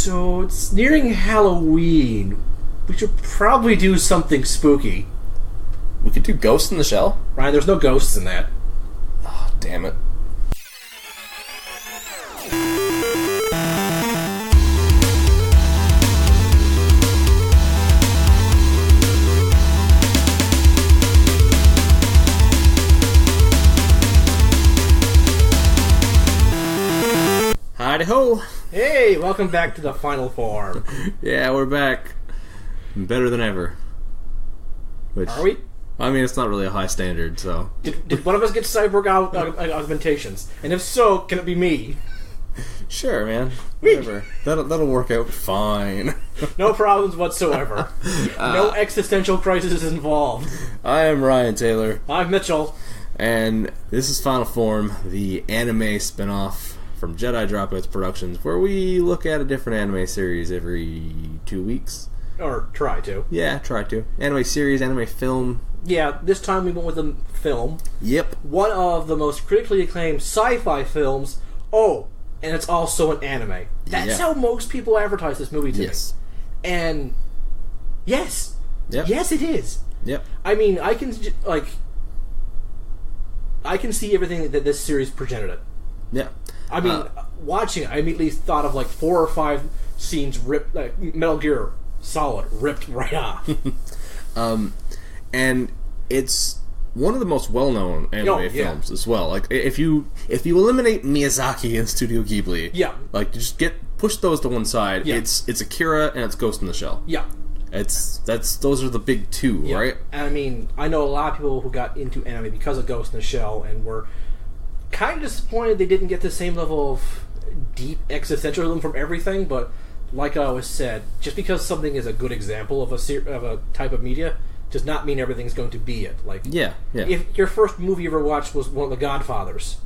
So it's nearing Halloween. We should probably do something spooky. We could do Ghost in the Shell. Ryan, there's no ghosts in that. Oh, damn it. Hi-ho! Hey, welcome back to the final form. Yeah, we're back. Better than ever. Which, are we? I mean, it's not really a high standard, so... Did one of us get cyborg augmentations? And if so, can it be me? Sure, man. Whatever. That'll work out fine. No problems whatsoever. No existential crisis involved. I am Ryan Taylor. I'm Mitchell. And this is Final Form, the anime spin-off from Jedi Dropouts Productions, where we look at a different anime series every 2 weeks. Or try to. Yeah, try to. Anime series, anime film. Yeah, this time we went with a film. Yep. One of the most critically acclaimed sci-fi films. Oh, and it's also an anime. That's how most people advertise this movie to me. And yes. Yep. Yes, it is. Yep. I mean, I can see everything that this series presented it. Yeah. I mean, watching it, I immediately thought of like 4 or 5 scenes ripped, like Metal Gear Solid, ripped right off. And it's one of the most well-known anime films as well. Like, if you eliminate Miyazaki and Studio Ghibli, like, just push those to one side. It's Akira and it's Ghost in the Shell. Yeah. Those are the big two, right? And I mean, I know a lot of people who got into anime because of Ghost in the Shell and were kind of disappointed they didn't get the same level of deep existentialism from everything, but like I always said, just because something is a good example of a type of media does not mean everything's going to be it. Like, if your first movie you ever watched was one of The Godfathers,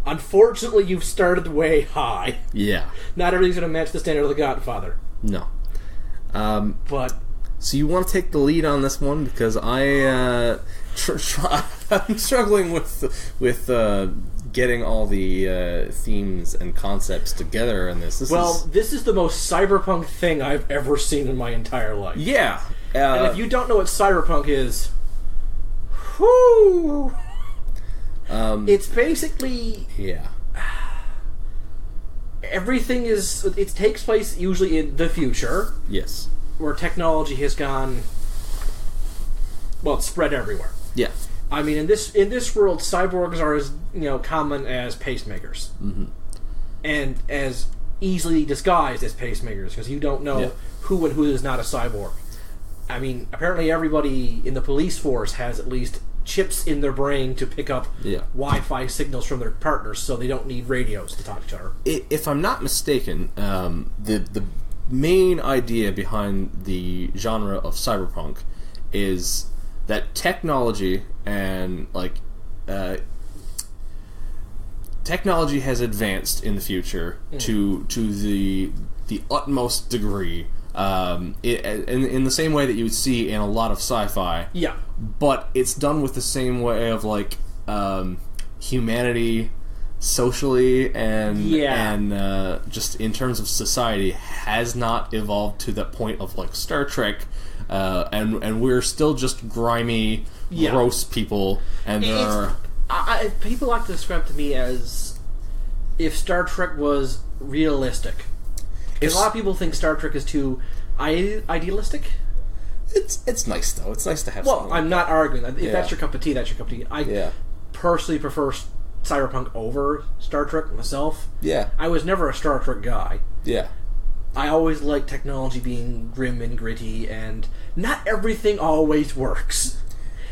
unfortunately you've started way high. Yeah. Not everything's going to match the standard of The Godfather. No. But so you want to take the lead on this one, because I'm struggling with getting all the themes and concepts together in this. This is the most cyberpunk thing I've ever seen in my entire life. Yeah. And if you don't know what cyberpunk is, whoo! It's basically everything is. It takes place usually in the future. Yes. Where technology has gone. Well, it's spread everywhere. Yeah. I mean, in this world, cyborgs are as common as pacemakers, and as easily disguised as pacemakers, because you don't know who and who is not a cyborg. I mean, apparently everybody in the police force has at least chips in their brain to pick up Wi-Fi signals from their partners, so they don't need radios to talk to each other. If I'm not mistaken, the main idea behind the genre of cyberpunk is that technology and technology has advanced in the future to the utmost degree, in the same way that you would see in a lot of sci-fi. Yeah. But it's done with the same way of humanity socially and just in terms of society has not evolved to that point of Star Trek, and we're still just grimy, gross people. And people like to describe to me as if Star Trek was realistic. Because a lot of people think Star Trek is too idealistic. It's nice though. It's nice to have. Well, I'm not arguing. If that's your cup of tea, that's your cup of tea. I personally prefer Cyberpunk over Star Trek myself. Yeah. I was never a Star Trek guy. Yeah. I always liked technology being grim and gritty, and not everything always works.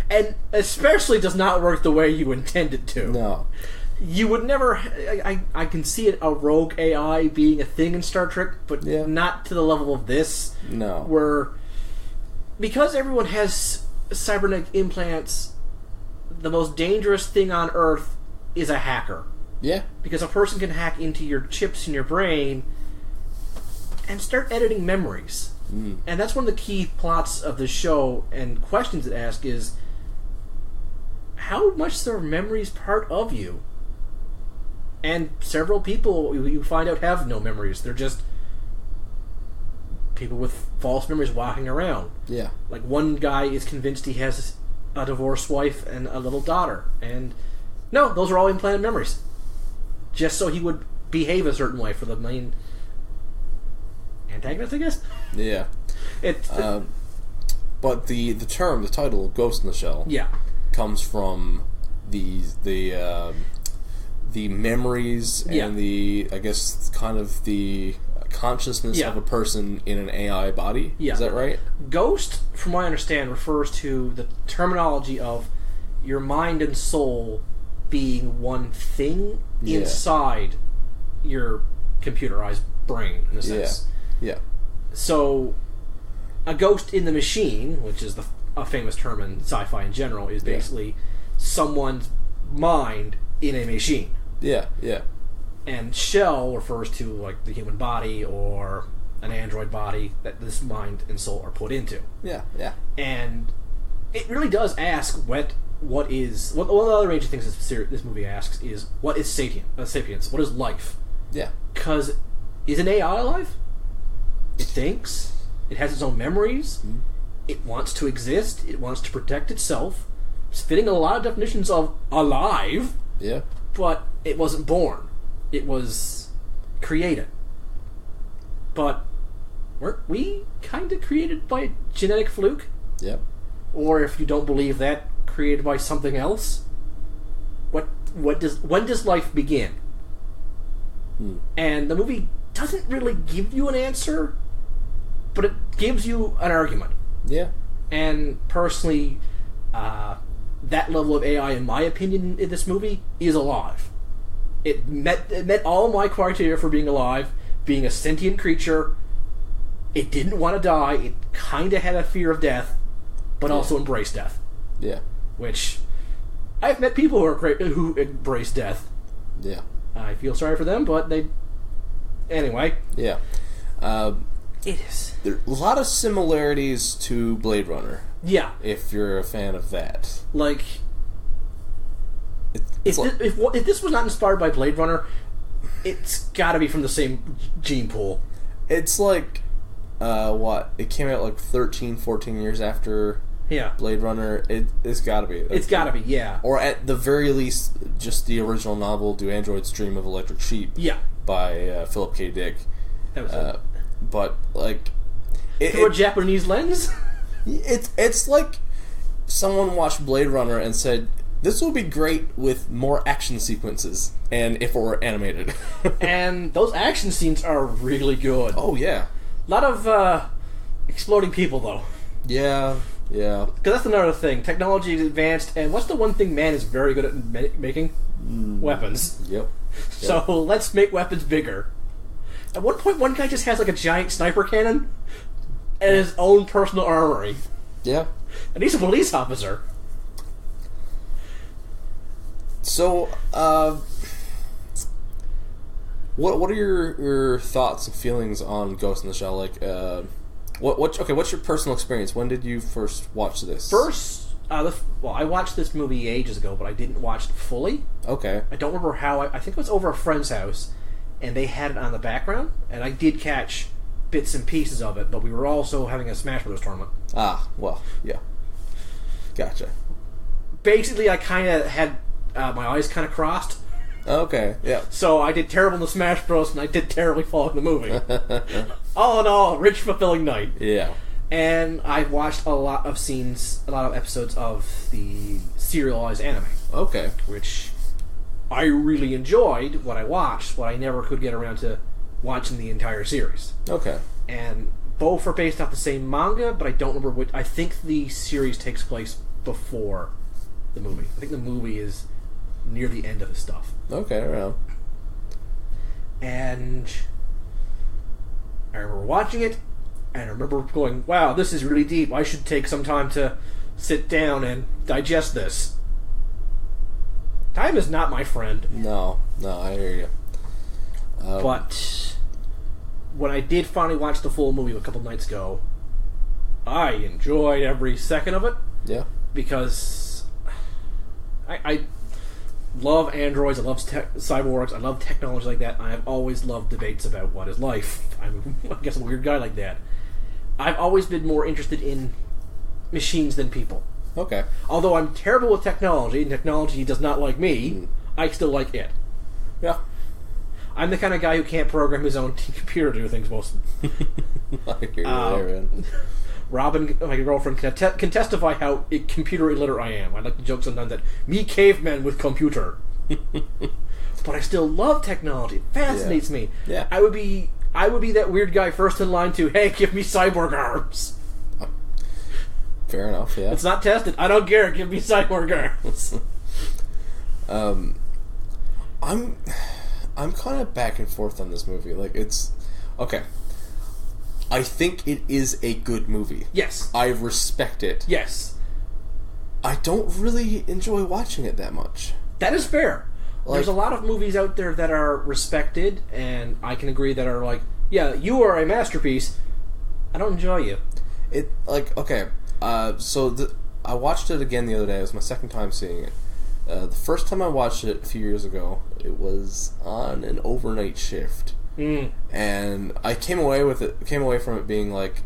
And especially does not work the way you intend it to. No. You would never... I can see a rogue AI being a thing in Star Trek, but not to the level of this. No. Where... Because everyone has cybernetic implants, the most dangerous thing on Earth is a hacker. Yeah. Because a person can hack into your chips in your brain and start editing memories. Mm. And that's one of the key plots of the show, and questions it asks is, how much are memories part of you? And several people you find out have no memories. They're just people with false memories walking around. Yeah. Like, one guy is convinced he has a divorced wife and a little daughter. And, no, those are all implanted memories. Just so he would behave a certain way for the main antagonist, I guess? Yeah. But the title, Ghost in the Shell, comes from the memories and I guess, kind of the consciousness of a person in an AI body. Yeah. Is that right? Ghost, from what I understand, refers to the terminology of your mind and soul being one thing inside your computerized brain, in a sense. Yeah. So, a ghost in the machine, which is a famous term in sci-fi in general, is basically someone's mind in a machine. Yeah. And shell refers to, like, the human body or an android body that this mind and soul are put into. Yeah. And it really does ask one of the other major things this movie asks is, what is sapience? What is life? Yeah. Because is an AI alive? It thinks. It has its own memories. Mm-hmm. It wants to exist. It wants to protect itself. It's fitting a lot of definitions of alive. Yeah. But it wasn't born. It was created. But weren't we kind of created by a genetic fluke? Yep. Or, if you don't believe that, created by something else? When does life begin? And the movie doesn't really give you an answer, but it gives you an argument. Yeah. And personally, that level of AI, in my opinion, in this movie, is alive. It met all my criteria for being alive, being a sentient creature. It didn't want to die. It kind of had a fear of death, but also embraced death. Yeah. Which, I've met people who embrace death. Yeah. I feel sorry for them, but they... Anyway. Yeah. It is. There are a lot of similarities to Blade Runner. Yeah. If you're a fan of that. Like... If this was not inspired by Blade Runner, it's gotta be from the same gene pool. It's like... It came out like 13, 14 years after... Yeah. Blade Runner, it's gotta be. It's gotta be, yeah. Or at the very least, just the original novel, Do Androids Dream of Electric Sheep? Yeah. By Philip K. Dick. That was it. But, like... Through a Japanese lens? It's like someone watched Blade Runner and said, this will be great with more action sequences, and if it were animated. And those action scenes are really good. Oh, yeah. A lot of exploding people, though. Yeah. Because that's another thing. Technology is advanced, and what's the one thing man is very good at making? Weapons. Yep. So let's make weapons bigger. At one point, one guy just has like a giant sniper cannon and his own personal armory. Yeah. And he's a police officer. So, what are your thoughts and feelings on Ghost in the Shell? Like, what's your personal experience? When did you first watch this? I watched this movie ages ago, but I didn't watch it fully. Okay. I don't remember how. I think it was over a friend's house, and they had it on the background, and I did catch bits and pieces of it, but we were also having a Smash Bros. Tournament. Ah, well, yeah. Gotcha. Basically, I kind of had my eyes kind of crossed. Okay, yeah. So I did terrible in the Smash Bros. And I did terribly following the movie. All in all, rich, fulfilling night. Yeah. And I watched a lot of episodes of the serialized anime. Okay. Which I really enjoyed what I watched, but I never could get around to watching the entire series. Okay. And both are based off the same manga, but I don't remember which. I think the series takes place before the movie. I think the movie is near the end of the stuff. Okay, around. And I remember watching it, and I remember going, wow, this is really deep. I should take some time to sit down and digest this. Time is not my friend. No, I hear you. But when I did finally watch the full movie a couple nights ago, I enjoyed every second of it. Yeah. Because I love androids, I love cyborgs, I love technology like that. I have always loved debates about what is life. I guess I'm a weird guy like that. I've always been more interested in machines than people. Okay. Although I'm terrible with technology, and technology does not like me, I still like it. Yeah. I'm the kind of guy who can't program his own computer to do things most. I hear you there, man. Robin, my girlfriend, can testify how computer illiterate I am. I like to joke sometimes that me caveman with computer. But I still love technology. It fascinates me. Yeah. I would be that weird guy first in line to, hey, give me cyborg arms. Fair enough, yeah. It's not tested. I don't care. Give me cyborg arms. I'm kind of back and forth on this movie. Like, it's... Okay. I think it is a good movie. Yes. I respect it. Yes. I don't really enjoy watching it that much. That is fair. Like, there's a lot of movies out there that are respected, and I can agree that are like, yeah, you are a masterpiece. I don't enjoy you. It, like, okay. I watched it again the other day. It was my second time seeing it. The first time I watched it a few years ago, it was on an overnight shift. And I came away from it being like,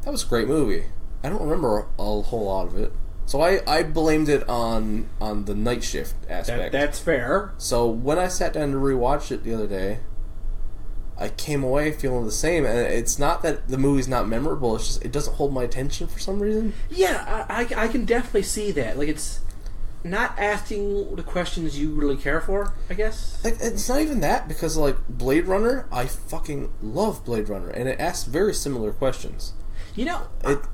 that was a great movie. I don't remember a whole lot of it. So I blamed it on the night shift aspect. That's fair. So when I sat down to rewatch it the other day, I came away feeling the same. And it's not that the movie's not memorable, it's just it doesn't hold my attention for some reason. Yeah, I can definitely see that. Like, it's not asking the questions you really care for, I guess. Like, it's not even that, because like Blade Runner, I fucking love Blade Runner, and it asks very similar questions. You know,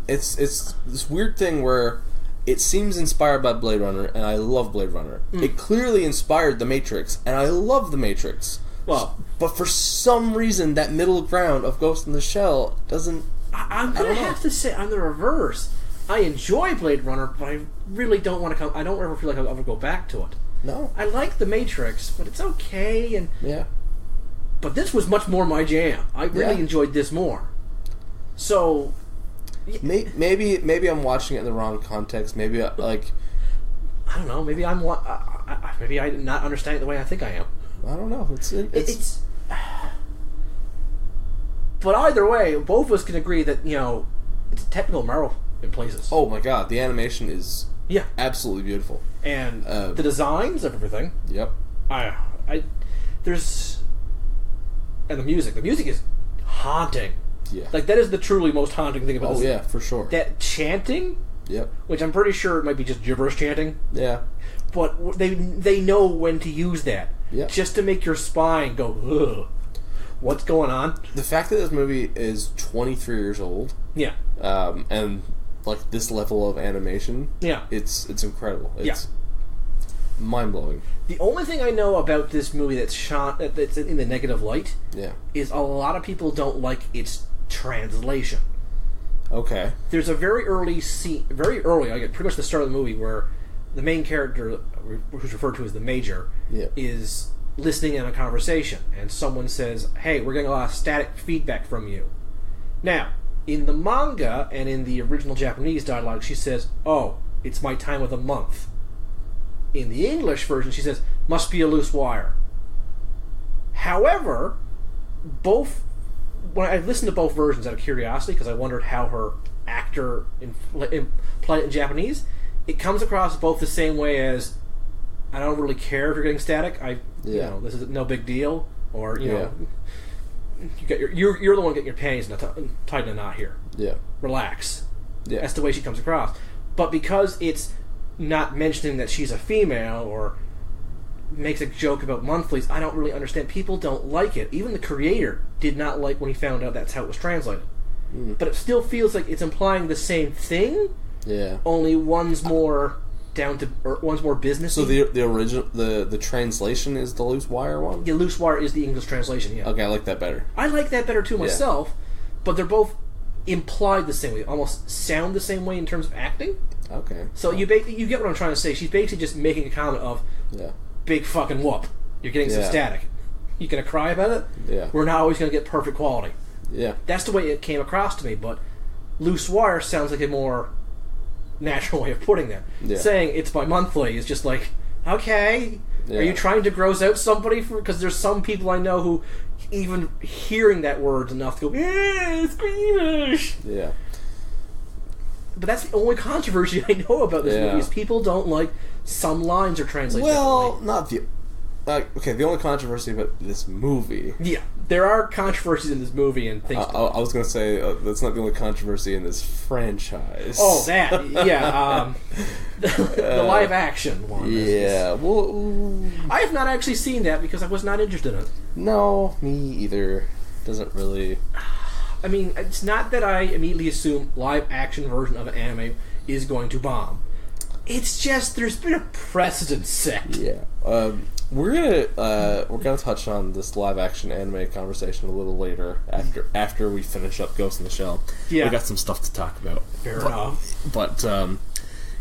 it's this weird thing where it seems inspired by Blade Runner, and I love Blade Runner. It clearly inspired The Matrix, and I love The Matrix. Well, but for some reason, that middle ground of Ghost in the Shell doesn't. I'm gonna have to say I'm the reverse. I enjoy Blade Runner, but I really don't want to come. I don't ever feel like I'll ever go back to it. No, I like The Matrix, but it's okay. And yeah, but this was much more my jam. I really enjoyed this more. So maybe I'm watching it in the wrong context. Maybe I don't know. Maybe I'm not understanding it the way I think I am. I don't know. It's But either way, both of us can agree that it's a technical marvel in places. Oh my god, the animation is absolutely beautiful, and the designs of everything. Yep. There's and the music. The music is haunting. Yeah. Like, that is the truly most haunting thing about this. Oh yeah, for sure. That chanting. Yep. Which I'm pretty sure it might be just gibberish chanting. Yeah. But they know when to use that. Yep. Just to make your spine go, ugh. What's going on? The fact that this movie is 23 years old. Yeah. And like this level of animation. Yeah. It's incredible. It's mind blowing. The only thing I know about this movie that's in the negative light is a lot of people don't like its translation. Okay. There's a very early scene, like pretty much the start of the movie, where the main character, who's referred to as the Major, is listening in a conversation, and someone says, "Hey, we're getting a lot of static feedback from you." Now, in the manga and in the original Japanese dialogue, she says, "Oh, it's my time of the month." In the English version, she says, "Must be a loose wire." However, when I listened to both versions out of curiosity, because I wondered how her actor played it in Japanese, it comes across both the same way as, "I don't really care if you're getting static. This is no big deal," or you're the one getting your panties tied in a knot here. Yeah. Relax. Yeah. That's the way she comes across. But because it's not mentioning that she's a female or makes a joke about monthlies, I don't really understand. People don't like it. Even the creator did not like when he found out that's how it was translated. But it still feels like it's implying the same thing. Yeah. Only one's more one's more businessy. So the original the translation is the loose wire one? The loose wire is the English translation, yeah. Okay, I like that better. I like that better too myself, but they're both implied the same way, almost sound the same way in terms of acting. Okay. So you get what I'm trying to say. She's basically just making a comment of, big fucking whoop. You're getting some static. You gonna cry about it? Yeah. We're not always gonna get perfect quality. Yeah. That's the way it came across to me, but loose wire sounds like a more natural way of putting that. Yeah. Saying it's by monthly is just like, okay. Yeah. Are you trying to gross out somebody? Because there's some people I know who, even hearing that word enough to go, yeah, squeamish. Yeah. But that's the only controversy I know about this movie is people don't like some lines are translated differently. Not the... okay, the only controversy about this movie... Yeah, there are controversies in this movie and things... I was going to say, that's not the only controversy in this franchise. Oh, that, yeah. The live-action one. Yeah, well... I have not actually seen that because I was not interested in it. No, me either. Doesn't really... I mean, it's not that I immediately assume live-action version of an anime is going to bomb. It's just there's been a precedent set. Yeah, we're gonna touch on this live-action anime conversation a little later after we finish up Ghost in the Shell. Yeah, we got some stuff to talk about. Fair enough. But so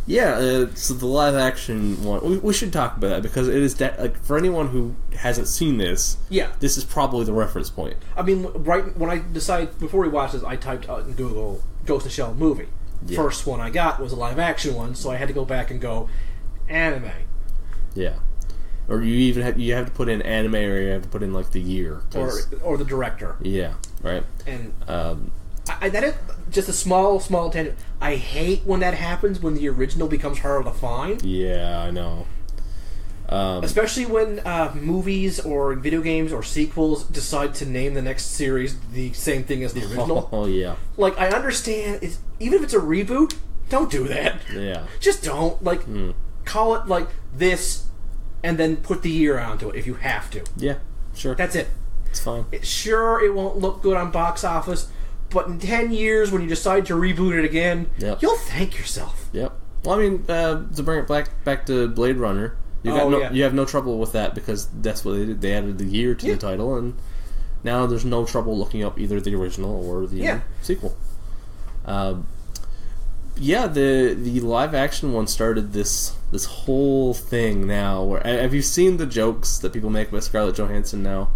the live-action one, we should talk about that because it is like for anyone who hasn't seen this. Yeah, this is probably the reference point. I mean, right when I decided before we watched this, I typed out in Google Ghost in the Shell movie. Yeah. First one I got was a live-action one, so I had to go back and go anime. Yeah, or you have to put in anime, or you have to put in like the year, or the director. Yeah, right. And that is just a small tangent. I hate when that happens when the original becomes harder to find. Yeah, I know. Especially when movies or video games or sequels decide to name the next series the same thing as the original. Oh, yeah. Like, I understand, even if it's a reboot, don't do that. Yeah. Just don't. Like, call it, like, this, and then put the year onto it if you have to. Yeah, sure. That's it. It's fine. Sure, it won't look good on box office, but in 10 years, when you decide to reboot it again, you'll thank yourself. Yep. Well, I mean, to bring it back to Blade Runner... You have no trouble with that because that's what they did. They added the year to the title, and now there's no trouble looking up either the original or the sequel. The live action one started this whole thing now. Where have you seen the jokes that people make about Scarlett Johansson now?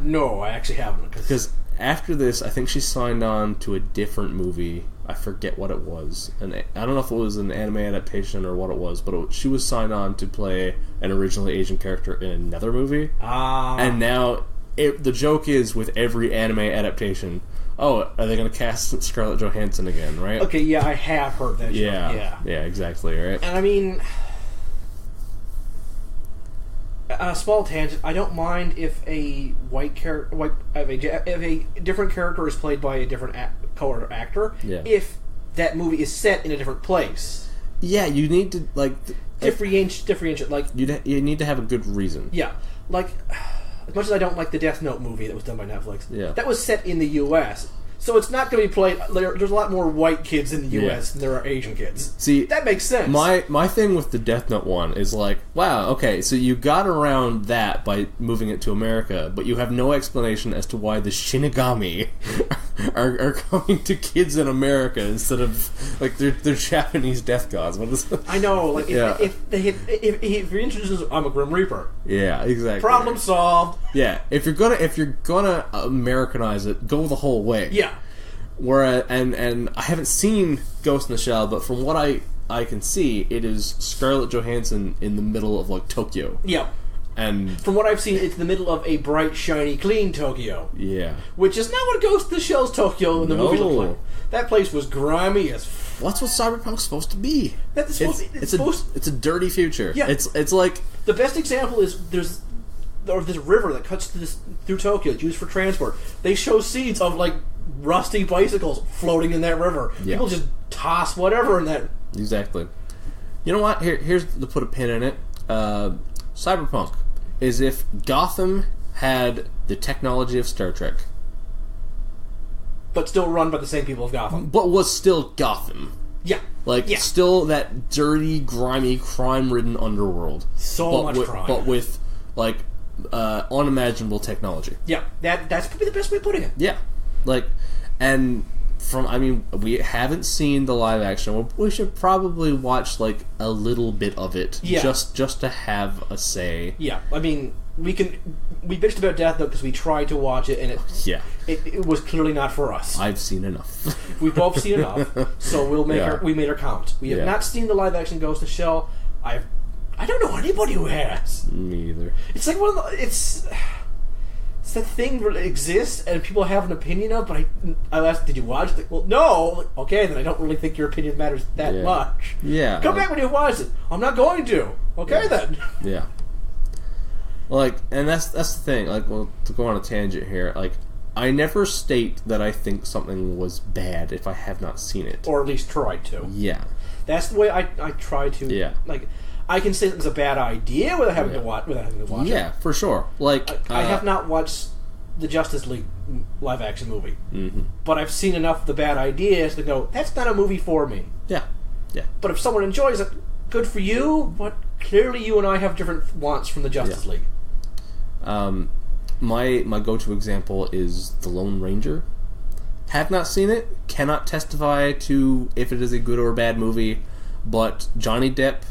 No, I actually haven't. Because after this, I think she signed on to a different movie. I forget what it was. And I don't know if it was an anime adaptation or what it was, but she was signed on to play an originally Asian character in another movie. And now, the joke is with every anime adaptation, are they going to cast Scarlett Johansson again, right? Okay, yeah, I have heard that joke. Yeah, exactly, right? And I mean... A small tangent. I don't mind if a if a different character is played by a different color actor. Yeah. If that movie is set in a different place. Yeah, you need to differentiate. Like you need to have a good reason. Yeah, like as much as I don't like the Death Note movie that was done by Netflix. Yeah. That was set in the U.S. So it's not going to be played... There's a lot more white kids in the U.S. than there are Asian kids. See, that makes sense. My thing with the Death Note one is like, wow, okay, so you got around that by moving it to America, but you have no explanation as to why the Shinigami are coming to kids in America instead of like they're Japanese death gods. What is? I know, like if you're introduced, I'm a Grim Reaper. Yeah, exactly. Problem solved. Yeah, if you're gonna Americanize it, go the whole way. Yeah. Whereas, and I haven't seen Ghost in the Shell, but from what I can see, it is Scarlett Johansson in the middle of like Tokyo. Yeah. And from what I've seen, it's in the middle of a bright, shiny, clean Tokyo. Yeah. Which is not what Ghost in the Shell's Tokyo in the movie looked like. That place was grimy as fuck. What's what Cyberpunk's supposed to be? It's a dirty future. Yeah. It's like... The best example is there's this river that cuts through Tokyo. It's used for transport. They show scenes of like rusty bicycles floating in that river. Yeah. People just toss whatever in that. Exactly. You know what? Here's to put a pin in it. Cyberpunk is if Gotham had the technology of Star Trek, but still run by the same people of Gotham, but was still Gotham. Yeah, still that dirty, grimy, crime-ridden underworld. Much crime, but with like unimaginable technology. Yeah, that's probably the best way of putting it. Yeah, we haven't seen the live action. We should probably watch like a little bit of it, just to have a say. Yeah, I mean, we bitched about Death Note because we tried to watch it and it was clearly not for us. I've seen enough. We've both seen enough, so we made our count. We have not seen the live action Ghost in the Shell. I've I don't know anybody who has. Me either. It's like one of the... It's the thing that exists and people have an opinion of, but I asked, did you watch it? Like, well, no. Like, okay, then I don't really think your opinion matters that much. Yeah. Come back when you watch it. I'm not going to. Okay, then. Yeah. Like, and that's the thing. Like, well, to go on a tangent here, like, I never state that I think something was bad if I have not seen it. Or at least tried to. Yeah. That's the way I try to... Yeah. Like, I can say it's a bad idea without having to watch it. Yeah, for sure. Like, I have not watched the Justice League live-action movie. Mm-hmm. But I've seen enough of the bad ideas to go, that's not a movie for me. Yeah. Yeah. But if someone enjoys it, good for you, but clearly you and I have different wants from the Justice League. My go-to example is The Lone Ranger. Have not seen it, cannot testify to if it is a good or bad movie, but Johnny Depp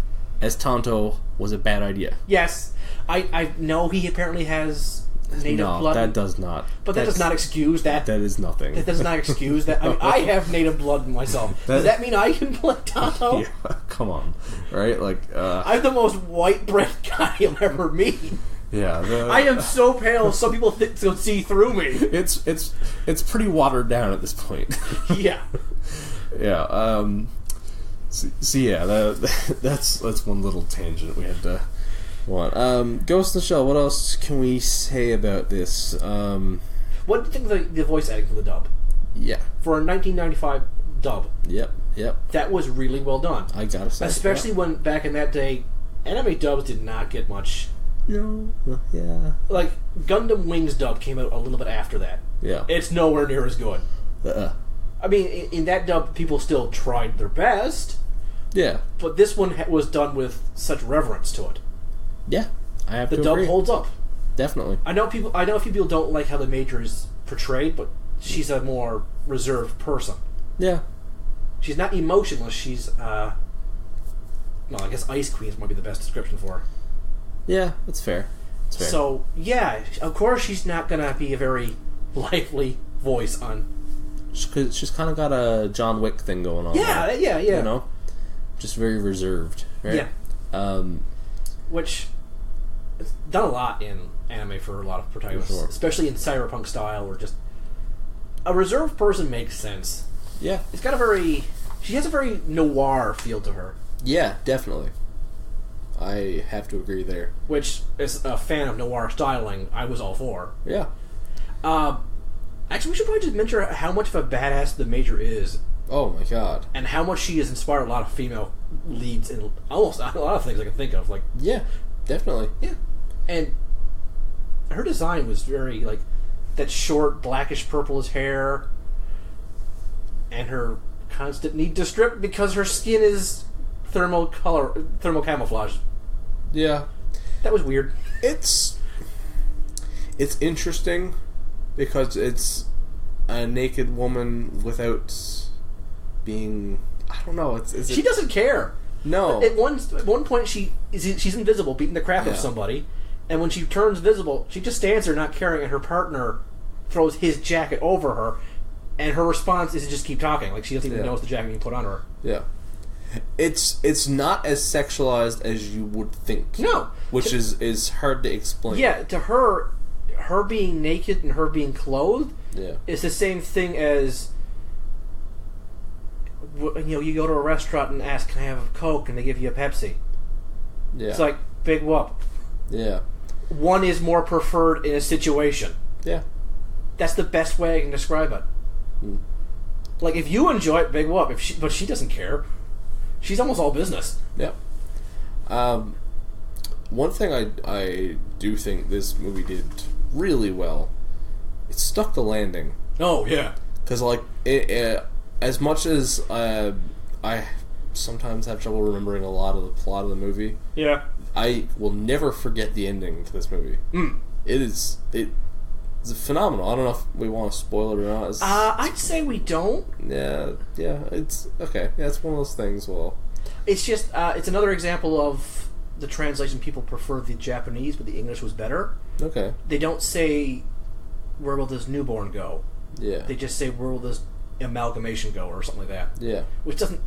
as Tonto was a bad idea. Yes. I know he apparently has native blood. No, that does not. But that does not excuse that. That is nothing. That does not excuse that. I mean, I have native blood in myself. Does that mean I can play Tonto? Yeah, come on. Right? Like, I'm the most white bread guy you'll ever meet. Yeah, I am so pale. Some people think they'll see through me. It's pretty watered down at this point. Yeah. Yeah. So yeah, that's one little tangent we had to want. Ghost in the Shell. What else can we say about this? What do you think of the voice acting for the dub? Yeah. For a 1995 dub. Yep. That was really well done. I gotta say, especially when back in that day, anime dubs did not get much. No. Yeah. Like, Gundam Wings dub came out a little bit after that. Yeah. It's nowhere near as good. I mean, in that dub, people still tried their best. Yeah. But this one was done with such reverence to it. Yeah. I have to agree. The dub holds up. Definitely. I know a few people don't like how the Major is portrayed, but she's a more reserved person. Yeah. She's not emotionless. She's, well, I guess Ice Queen might be the best description for her. Yeah, that's fair. So, yeah, of course she's not going to be a very lively voice on... She's kind of got a John Wick thing going on. Yeah. You know? Just very reserved, right? Yeah. Which, it's done a lot in anime for a lot of protagonists. Sure. Especially in cyberpunk style, where just... A reserved person makes sense. Yeah. It's got she has a very noir feel to her. Yeah, definitely. I have to agree there. Which, as a fan of noir styling, I was all for. Yeah. Actually, we should probably just mention how much of a badass the Major is. Oh my god. And how much she has inspired a lot of female leads in almost a lot of things I can think of. Like, yeah, definitely. Yeah. And her design was very, like, that short, blackish purplish hair, and her constant need to strip because her skin is thermal camouflage. Yeah. That was weird. It's interesting because it's a naked woman without being... I don't know. She doesn't care. No. At one point, she's invisible, beating the crap out of somebody, and when she turns visible, she just stands there not caring, and her partner throws his jacket over her, and her response is to just keep talking. Like, she doesn't even notice the jacket being put on her. Yeah. It's not as sexualized as you would think. No. Which is hard to explain. Yeah, to her being naked and her being clothed is the same thing as, you go to a restaurant and ask, can I have a Coke? And they give you a Pepsi. Yeah. It's like, big whoop. Yeah. One is more preferred in a situation. Yeah. That's the best way I can describe it. Mm. Like, if you enjoy it, big whoop. But she doesn't care. She's almost all business. Yeah. One thing I do think this movie did really well, it stuck the landing. Oh, yeah. Because, like, as much as I sometimes have trouble remembering a lot of the plot of the movie, I will never forget the ending to this movie. Mm. It's phenomenal. I don't know if we want to spoil it or not. I'd say we don't. Yeah, it's okay. Yeah, it's one of those things. Well, it's just it's another example of the translation. People prefer the Japanese, but the English was better. Okay. They don't say, where will this newborn go? Yeah. They just say, where will this amalgamation go, or something like that. Yeah. Which doesn't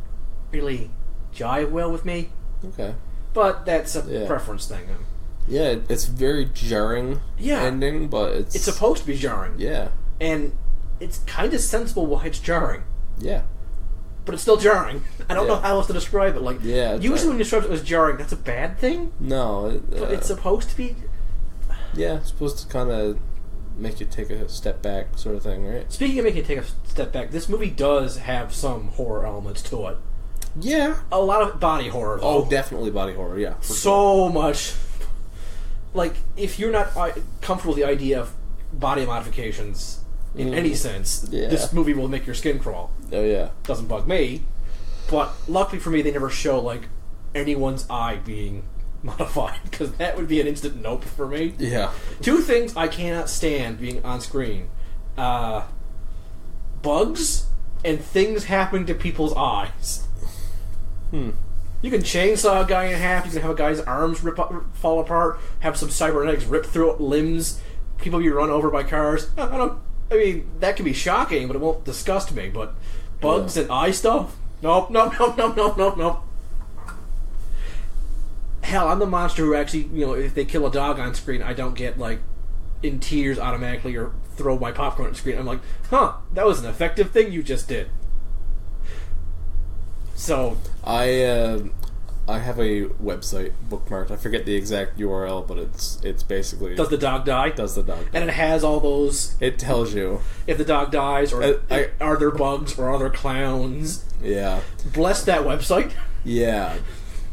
really jive well with me. Okay. But that's a preference thing. Yeah, it's very jarring ending, but it's supposed to be jarring. Yeah. And it's kind of sensible why it's jarring. Yeah. But it's still jarring. I don't know how else to describe it. Like, usually when you describe it as jarring, that's a bad thing. No. But it's supposed to be... Yeah, it's supposed to kind of make you take a step back sort of thing, right? Speaking of making you take a step back, this movie does have some horror elements to it. Yeah. A lot of body horror, though. Oh, definitely body horror, yeah. So much. Like, if you're not comfortable with the idea of body modifications in any sense, this movie will make your skin crawl. Oh, yeah. Doesn't bug me. But luckily for me, they never show, like, anyone's eye being modified, because that would be an instant nope for me. Yeah. 2 things I cannot stand being on screen. Bugs and things happening to people's eyes. You can chainsaw a guy in half, you can have a guy's arms fall apart, have some cybernetics rip through limbs, people be run over by cars. I mean, that can be shocking, but it won't disgust me. But bugs and eye stuff? Nope. Hell, I'm the monster who actually, if they kill a dog on screen, I don't get, like, in tears automatically or throw my popcorn at the screen. I'm like, that was an effective thing you just did. So... I have a website bookmarked. I forget the exact URL, but it's basically... Does the dog die? Does the dog die? And it has all those... It tells you. If the dog dies, or are there bugs, or are there clowns? Yeah. Bless that website. Yeah.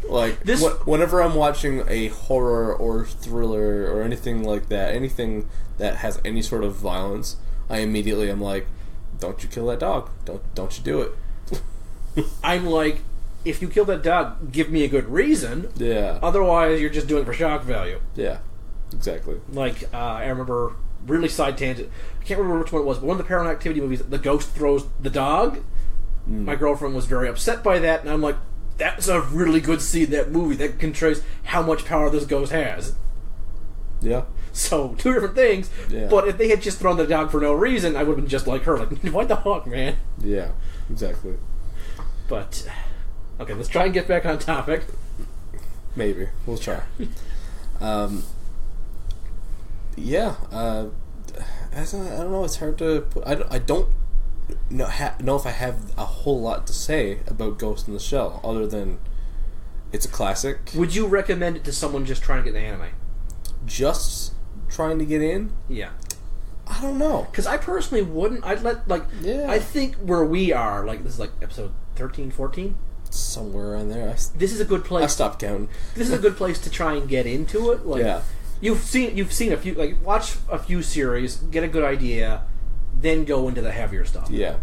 Like, whenever I'm watching a horror or thriller or anything like that, anything that has any sort of violence, I immediately am like, don't you kill that dog. Don't you do it. I'm like... If you kill that dog, give me a good reason. Yeah. Otherwise, you're just doing it for shock value. Yeah. Exactly. Like, I remember, really side tangent, I can't remember which one it was, but one of the Paranormal Activity movies, the ghost throws the dog. My girlfriend was very upset by that, and I'm like, that's a really good scene in that movie that portrays how much power this ghost has. Yeah. So, 2 different things, but if they had just thrown the dog for no reason, I would have been just like her, like, what the fuck, man? Yeah, exactly. But... Okay, let's try and get back on topic. Maybe. We'll try. I don't know, it's hard to put... I don't know if I have a whole lot to say about Ghost in the Shell, other than it's a classic. Would you recommend it to someone just trying to get the anime? Just trying to get in? Yeah. I don't know. Because I personally wouldn't. I'd let, like... Yeah. I think where we are, like, this is like episode 13, 14? Somewhere around there. This is a good place. I stopped counting. This is a good place to try and get into it. Like, yeah. You've seen a few, like, watch a few series, get a good idea, then go into the heavier stuff. Yeah.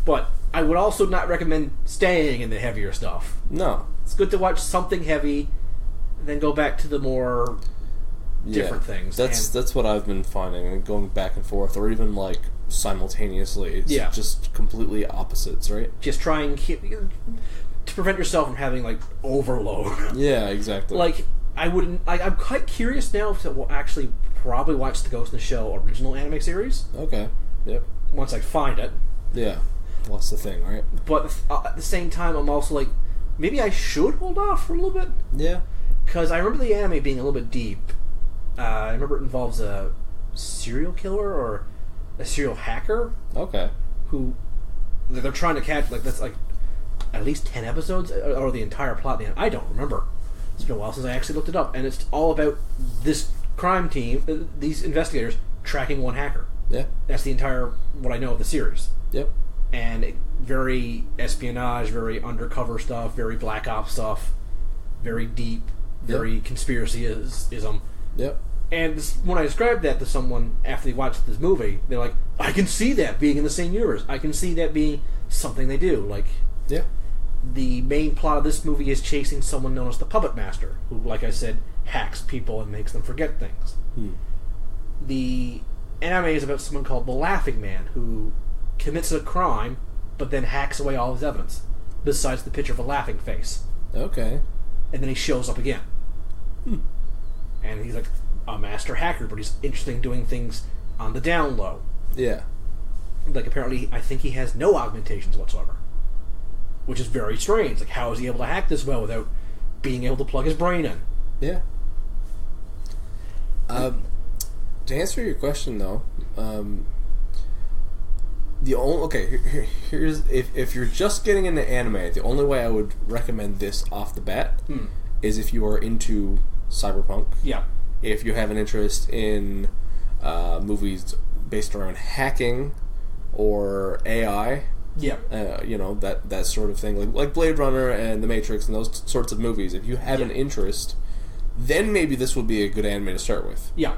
But I would also not recommend staying in the heavier stuff. No. It's good to watch something heavy, then go back to the more different things. That's what I've been finding, going back and forth, or even like simultaneously. It's just completely opposites, right? Just try and to prevent yourself from having, like, overload. Yeah, exactly. Like, I wouldn't... I'm quite curious now to actually probably watch the Ghost in the Shell original anime series. Okay, yep. Once I find it. Yeah, what's the thing, right? But at the same time, I'm also like, maybe I should hold off for a little bit? Yeah. Because I remember the anime being a little bit deep. I remember it involves a serial killer or a serial hacker. Okay. Who they're trying to catch, like, that's like at least 10 episodes, or the entire plot. I don't remember. It's been a while since I actually looked it up, and it's all about this crime team, these investigators, tracking one hacker. Yeah. That's the entire, what I know of the series. Yep. And very espionage, very undercover stuff, very black ops stuff, very deep, very conspiracy-ism. Yep. And when I described that to someone after they watched this movie, they're like, I can see that being in the same universe. I can see that being something they do. Like, yeah. The main plot of this movie is chasing someone known as the Puppet Master, who, like I said, hacks people and makes them forget things. The anime is about someone called the Laughing Man, who commits a crime, but then hacks away all his evidence, besides the picture of a laughing face. Okay. And then he shows up again. And he's like a master hacker, but he's interested in doing things on the down low. Yeah. Like, apparently, I think he has no augmentations whatsoever. Which is very strange. Like, how is he able to hack this well without being able to plug his brain in. Yeah. To answer your question, though, here's if you're just getting into anime, the only way I would recommend this off the bat is if you are into Cyberpunk. Yeah. If you have an interest in movies based around hacking or AI. Yeah. That sort of thing, like Blade Runner and The Matrix and those sorts of movies. If you have an interest, then maybe this would be a good anime to start with. Yeah.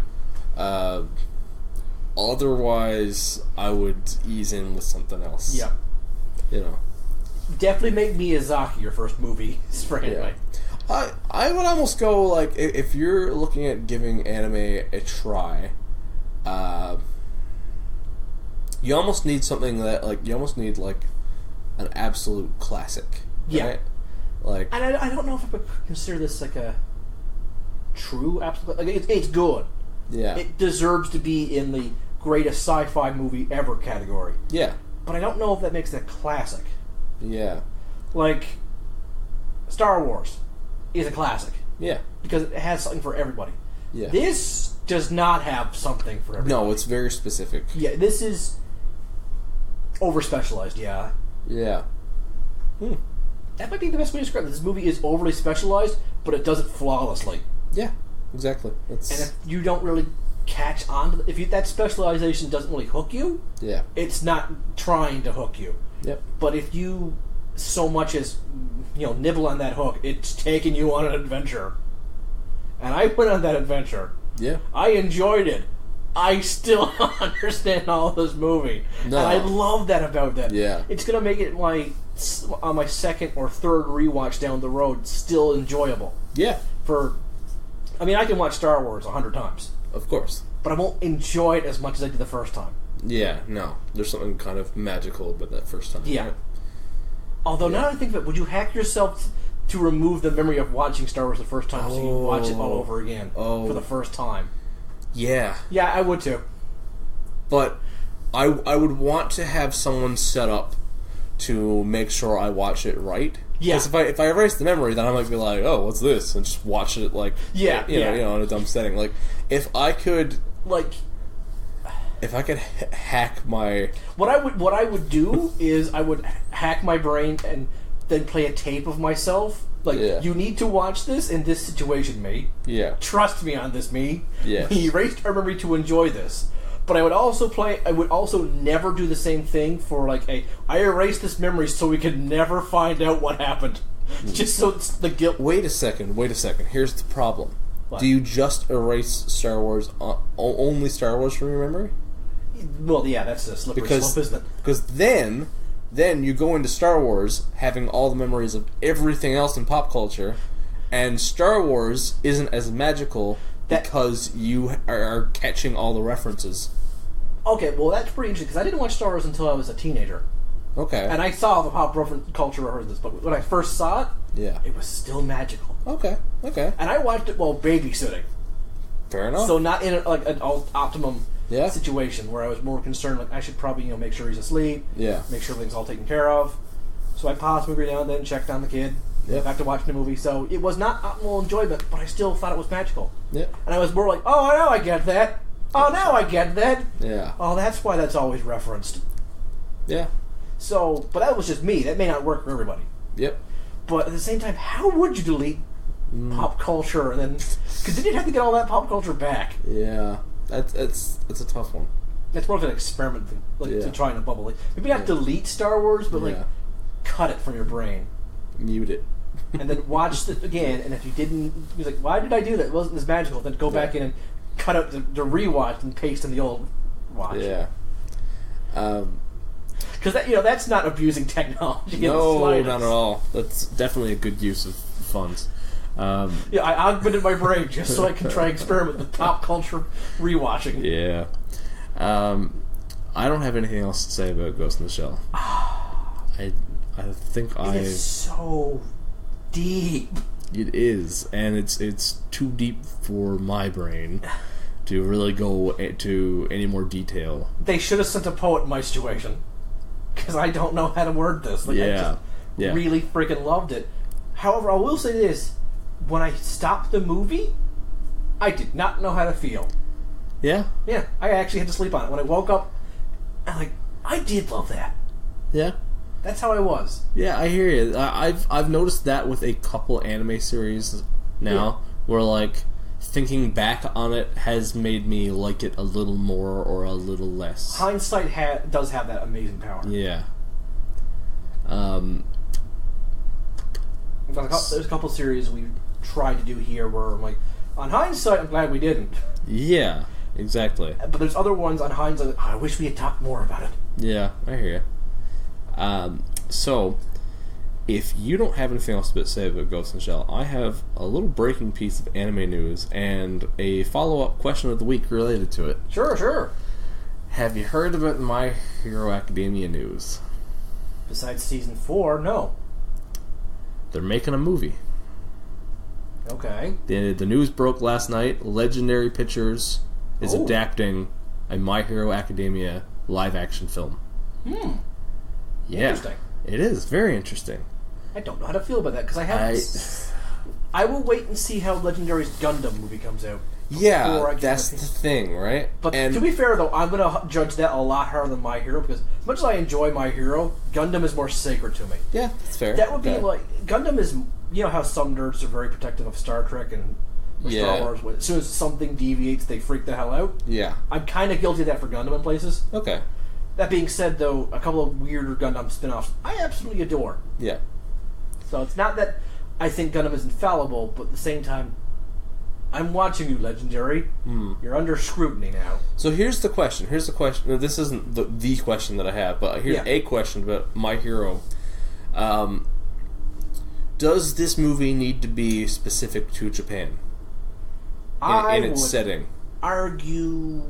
Otherwise, I would ease in with something else. Yeah. Definitely make Miyazaki your first movie for anime. I would almost go, like, if you're looking at giving anime a try, you almost need something that, like, an absolute classic. Yeah. Right? Like, and I don't know if I would consider this, like, a true absolute... Like, it's good. Yeah. It deserves to be in the greatest sci-fi movie ever category. Yeah. But I don't know if that makes it a classic. Yeah. Like, Star Wars is a classic. Yeah. Because it has something for everybody. Yeah. This does not have something for everybody. No, it's very specific. Yeah, this is over-specialized, yeah. Yeah. That might be the best way to describe it. This movie is overly specialized, but it does it flawlessly. Yeah, exactly. And if you don't really catch on to that specialization doesn't really hook you, yeah, it's not trying to hook you. Yep. But if you so much as nibble on that hook, it's taking you on an adventure. And I went on that adventure. Yeah. I enjoyed it. I still don't understand all of this movie. No. And I love that about that. Yeah. It's going to make it on my second or third rewatch down the road still enjoyable. Yeah. I can watch Star Wars 100 times. Of course. But I won't enjoy it as much as I did the first time. Yeah, no. There's something kind of magical about that first time. Yeah. Right? Although now that I think of it, would you hack yourself to remove the memory of watching Star Wars the first time so you watch it all over again for the first time? Yeah. Yeah, I would too. But I would want to have someone set up to make sure I watch it right. Yeah. Because if I erase the memory, then I might be like, oh, what's this? And just watch it like, you know, in a dumb setting. Like, if I could hack my... What I would do is I would hack my brain and then play a tape of myself. Like, you need to watch this in this situation, mate. Yeah. Trust me on this, me. Yeah. We erased our memory to enjoy this. But I would also never do the same thing for I erased this memory so we could never find out what happened. Just so it's the guilt. Wait a second. Here's the problem. What? Do you just erase Star Wars, only Star Wars from your memory? Well, yeah, that's a slippery slope, isn't it? Because then you go into Star Wars having all the memories of everything else in pop culture, and Star Wars isn't as magical because you are catching all the references. Okay, well, that's pretty interesting, because I didn't watch Star Wars until I was a teenager. Okay. And I saw the pop culture references, but when I first saw it, it was still magical. Okay. And I watched it while babysitting. Fair enough. So not in an optimum situation where I was more concerned, I should probably make sure he's asleep, make sure everything's all taken care of. So I paused the movie now and then, checked on the kid, back to watching the movie. So it was not optimal enjoyment, but I still thought it was magical. Yeah. And I was more like, oh, now I get that. Oh, now I get that. Yeah. Oh, that's why that's always referenced. Yeah. So, but that was just me. That may not work for everybody. Yep. But at the same time, how would you delete pop culture and then... Because then you'd have to get all that pop culture back. Yeah. It's a tough one. It's more of an experiment to try and bubble. Maybe not delete Star Wars, but cut it from your brain. Mute it. And then watch it again, and if you didn't... You're like, why did I do that? It wasn't as magical. Then go back in and cut out the rewatch and paste in the old watch. Yeah. Because that's not abusing technology. No, not at all. That's definitely a good use of funds. I augmented my brain just so I can try and experiment with pop culture rewatching. Yeah. I don't have anything else to say about Ghost in the Shell. I think it is so deep. It is, and it's too deep for my brain to really go to any more detail. They should have sent a poet in my situation, because I don't know how to word this. I just really freaking loved it. However, I will say this: when I stopped the movie, I did not know how to feel. Yeah? Yeah, I actually had to sleep on it. When I woke up, I'm like, I did love that. Yeah? That's how I was. Yeah, I hear you. I've noticed that with a couple anime series now, where, like, thinking back on it has made me like it a little more or a little less. Hindsight does have that amazing power. Yeah. There's a couple series we tried to do here where I'm like, on hindsight, I'm glad we didn't. Yeah, exactly. But there's other ones on hindsight, I wish we had talked more about it. Yeah, I hear you. So, if you don't have anything else to say about Ghost in the Shell, I have a little breaking piece of anime news and a follow-up question of the week related to it. Sure. Have you heard about My Hero Academia news? Besides Season 4, no. They're making a movie. Okay. The news broke last night. Legendary Pictures is adapting a My Hero Academia live-action film. Yeah. Interesting. It is. Very interesting. I don't know how to feel about that, because I haven't... I will wait and see how Legendary's Gundam movie comes out. Yeah, that's the thing, right? But to be fair, though, I'm going to judge that a lot harder than My Hero, because as much as I enjoy My Hero, Gundam is more sacred to me. Yeah, that's fair. That would be like... Gundam is... You know how some nerds are very protective of Star Trek and Star Wars? As soon as something deviates, they freak the hell out. Yeah. I'm kind of guilty of that for Gundam in places. Okay. That being said, though, a couple of weirder Gundam spin-offs I absolutely adore. Yeah. So it's not that I think Gundam is infallible, but at the same time, I'm watching you, Legendary. You're under scrutiny now. So here's the question. No, this isn't the question that I have, but here's a question about My Hero. Does this movie need to be specific to Japan? In its setting? Argue...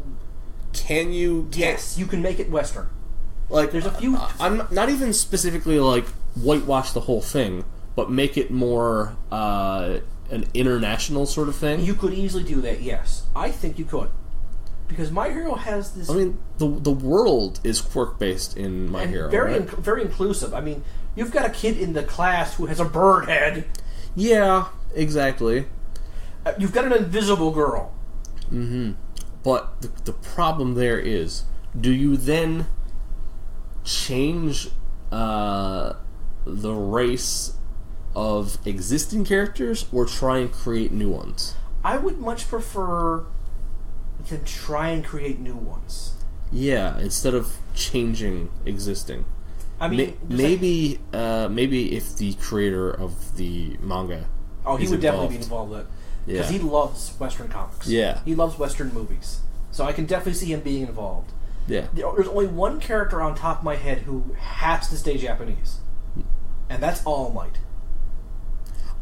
Can you... Yes, you can make it Western. Like, there's a few... I'm not even specifically, like, whitewash the whole thing, but make it more an international sort of thing. You could easily do that, yes. I think you could. Because My Hero has this... I mean, the world is quirk-based in My Hero, right? Very inclusive. I mean, you've got a kid in the class who has a bird head. Yeah, exactly. You've got an invisible girl. Mm-hmm. But the problem there is, do you then change the race of existing characters or try and create new ones? I would much prefer to try and create new ones. Yeah, instead of changing existing. I mean, maybe if the creator of the manga he would definitely be involved in it. Because he loves Western comics. Yeah. He loves Western movies. So I can definitely see him being involved. Yeah. There's only one character on top of my head who has to stay Japanese. And that's All Might.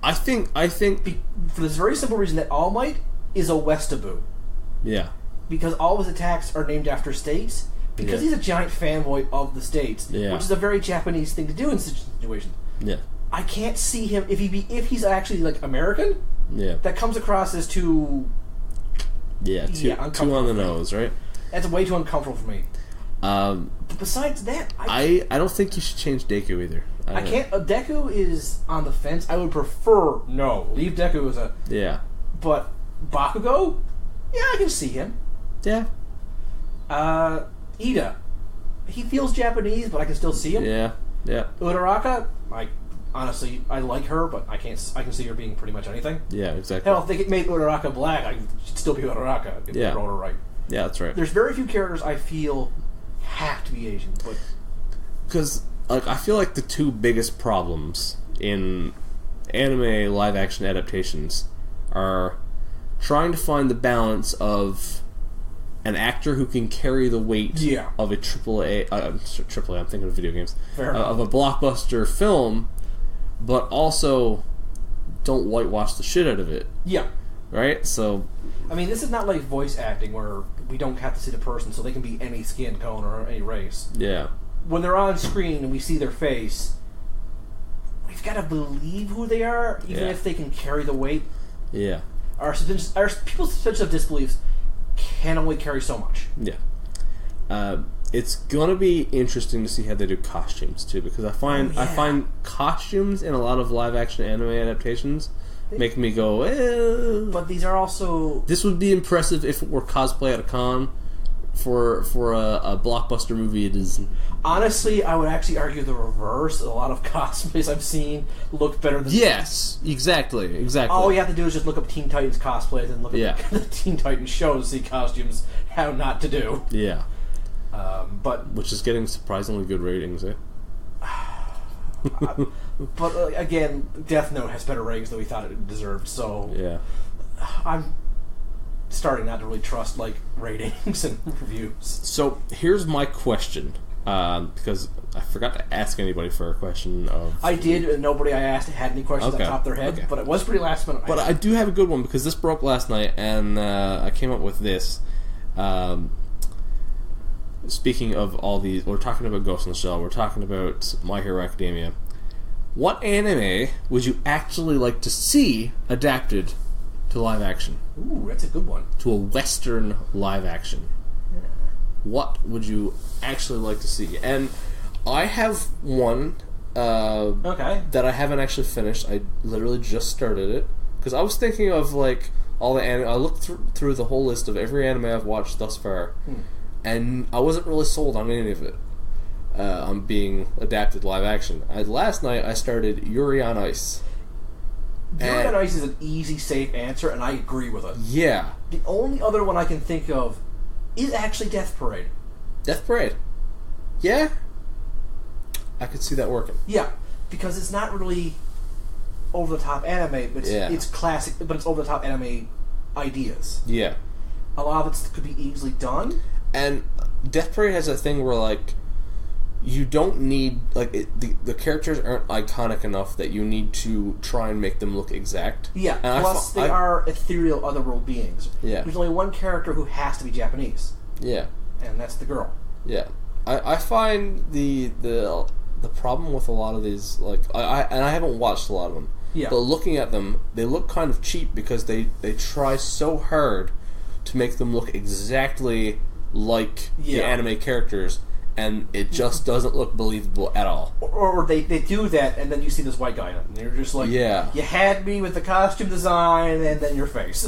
I think for this very simple reason that All Might is a Westaboo. Yeah. Because all of his attacks are named after states. Because he's a giant fanboy of the states. Yeah. Which is a very Japanese thing to do in such situations. Yeah. I can't see him if he's actually like American. Yeah. That comes across as too. Too on the nose, right? That's way too uncomfortable for me. But besides that, I don't think you should change Deku either. I can't. Deku is on the fence. I would prefer leave Deku as a But Bakugo, I can see him. Yeah. Ida, he feels Japanese, but I can still see him. Yeah. Uraraka, honestly, I like her, but I can see her being pretty much anything. Yeah, exactly. Hell, if they made Uraraka black, I should still be Uraraka if they wrote her right. Yeah, that's right. There's very few characters I feel have to be Asian, but because I feel like the two biggest problems in anime live-action adaptations are trying to find the balance of an actor who can carry the weight of a AAA, I'm thinking of video games, of a blockbuster film, but also don't whitewash the shit out of it. Yeah. Right? So... I mean, this is not like voice acting where we don't have to see the person, so they can be any skin tone or any race. Yeah. When they're on screen and we see their face, we've got to believe who they are, even if they can carry the weight. Yeah. Our people's suspension of disbeliefs can only carry so much. Yeah. It's gonna be interesting to see how they do costumes too, because I find costumes in a lot of live action anime adaptations make me go, eh. But these are also... This would be impressive if it were cosplay at a con. For a blockbuster movie, it is... Honestly, I would actually argue the reverse. A lot of cosplays I've seen look better than... Yes, exactly. All you have to do is just look up Teen Titans cosplays and look at the Teen Titans show to see costumes, how not to do. Yeah. But which is getting surprisingly good ratings, eh? But again, Death Note has better ratings than we thought it deserved, so... Yeah. I'm starting not to really trust, like, ratings and reviews. So, here's my question. Because I forgot to ask anybody for a question of... I did, and nobody I asked had any questions at the top of their head, but it was pretty last minute. But I do have a good one, because this broke last night, and I came up with this. Speaking of all these... We're talking about Ghost in the Shell, we're talking about My Hero Academia. What anime would you actually like to see adapted to live action? Ooh, that's a good one. To a Western live action. Yeah. What would you actually like to see? And I have one that I haven't actually finished. I literally just started it. Because I was thinking of, like, all the anime... I looked through the whole list of every anime I've watched thus far. And I wasn't really sold on any of it. On being adapted live action. Last night I started Yuri on Ice. Yuri on Ice is an easy, safe answer, and I agree with it. Yeah. The only other one I can think of is actually Death Parade. Death Parade? Yeah? I could see that working. Yeah, because it's not really over-the-top anime, but it's classic, but it's over-the-top anime ideas. Yeah. A lot of it could be easily done. And Death Parade has a thing where, like, you don't need... Like, the characters aren't iconic enough that you need to try and make them look exact. Yeah, and plus they are ethereal otherworld beings. Yeah. There's only one character who has to be Japanese. Yeah. And that's the girl. Yeah. I find the problem with a lot of these... Like, I haven't watched a lot of them. Yeah. But looking at them, they look kind of cheap because they try so hard to make them look exactly like the anime characters, and it just doesn't look believable at all. Or they do that, and then you see this white guy in it, and you're just like, you had me with the costume design, and then your face.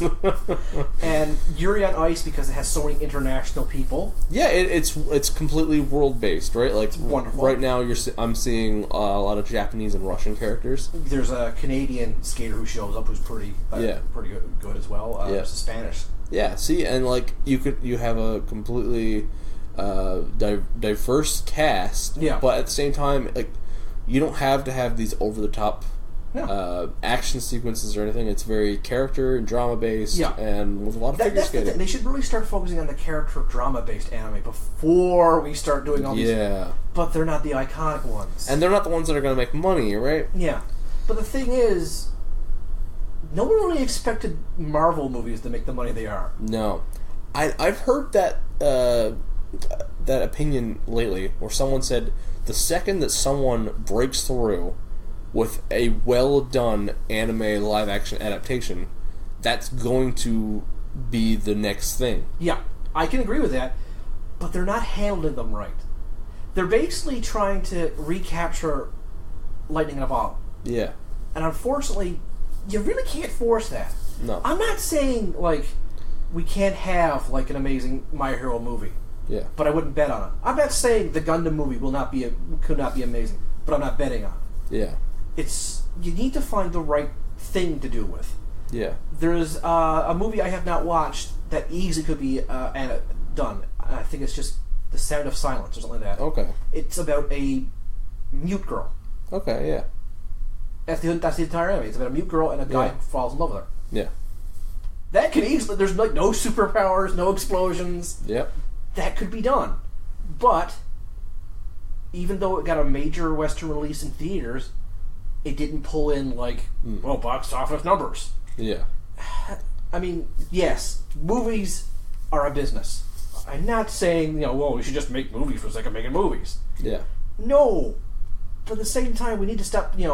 And Yuri on Ice, because it has so many international people. Yeah, it's completely world-based, right? Like, it's wonderful. Right now, I'm seeing a lot of Japanese and Russian characters. There's a Canadian skater who shows up who's pretty good as well. There's a Spanish. Yeah, see, and like you have a completely diverse cast, but at the same time, like, you don't have to have these over the top action sequences or anything. It's very character and drama based, and with a lot of figure skating. They should really start focusing on the character drama based anime before we start doing all these. Yeah, but they're not the iconic ones, and they're not the ones that are going to make money, right? Yeah, but the thing is, no one really expected Marvel movies to make the money they are. No. I've heard that that opinion lately, where someone said the second that someone breaks through with a well-done anime live-action adaptation, that's going to be the next thing. Yeah, I can agree with that, but they're not handling them right. They're basically trying to recapture Lightning in a Bottle. Yeah. And unfortunately, you really can't force that. No. I'm not saying, like, we can't have, like, an amazing My Hero movie. Yeah. But I wouldn't bet on it. I'm not saying the Gundam movie could not be amazing, but I'm not betting on it. Yeah. You need to find the right thing to do with. Yeah. There's a movie I have not watched that easily could be done. I think it's just The Sound of Silence or something like that. Okay. It's about a mute girl. Okay, yeah. That's the entire anime. It's about a mute girl and a guy who falls in love with her. Yeah. That can easily... There's like no superpowers, no explosions. Yep. That could be done. But, even though it got a major Western release in theaters, it didn't pull in, like, box office numbers. Yeah. I mean, yes, movies are a business. I'm not saying, we should just make movies for the sake of making movies. Yeah. No. But at the same time, we need to stop, the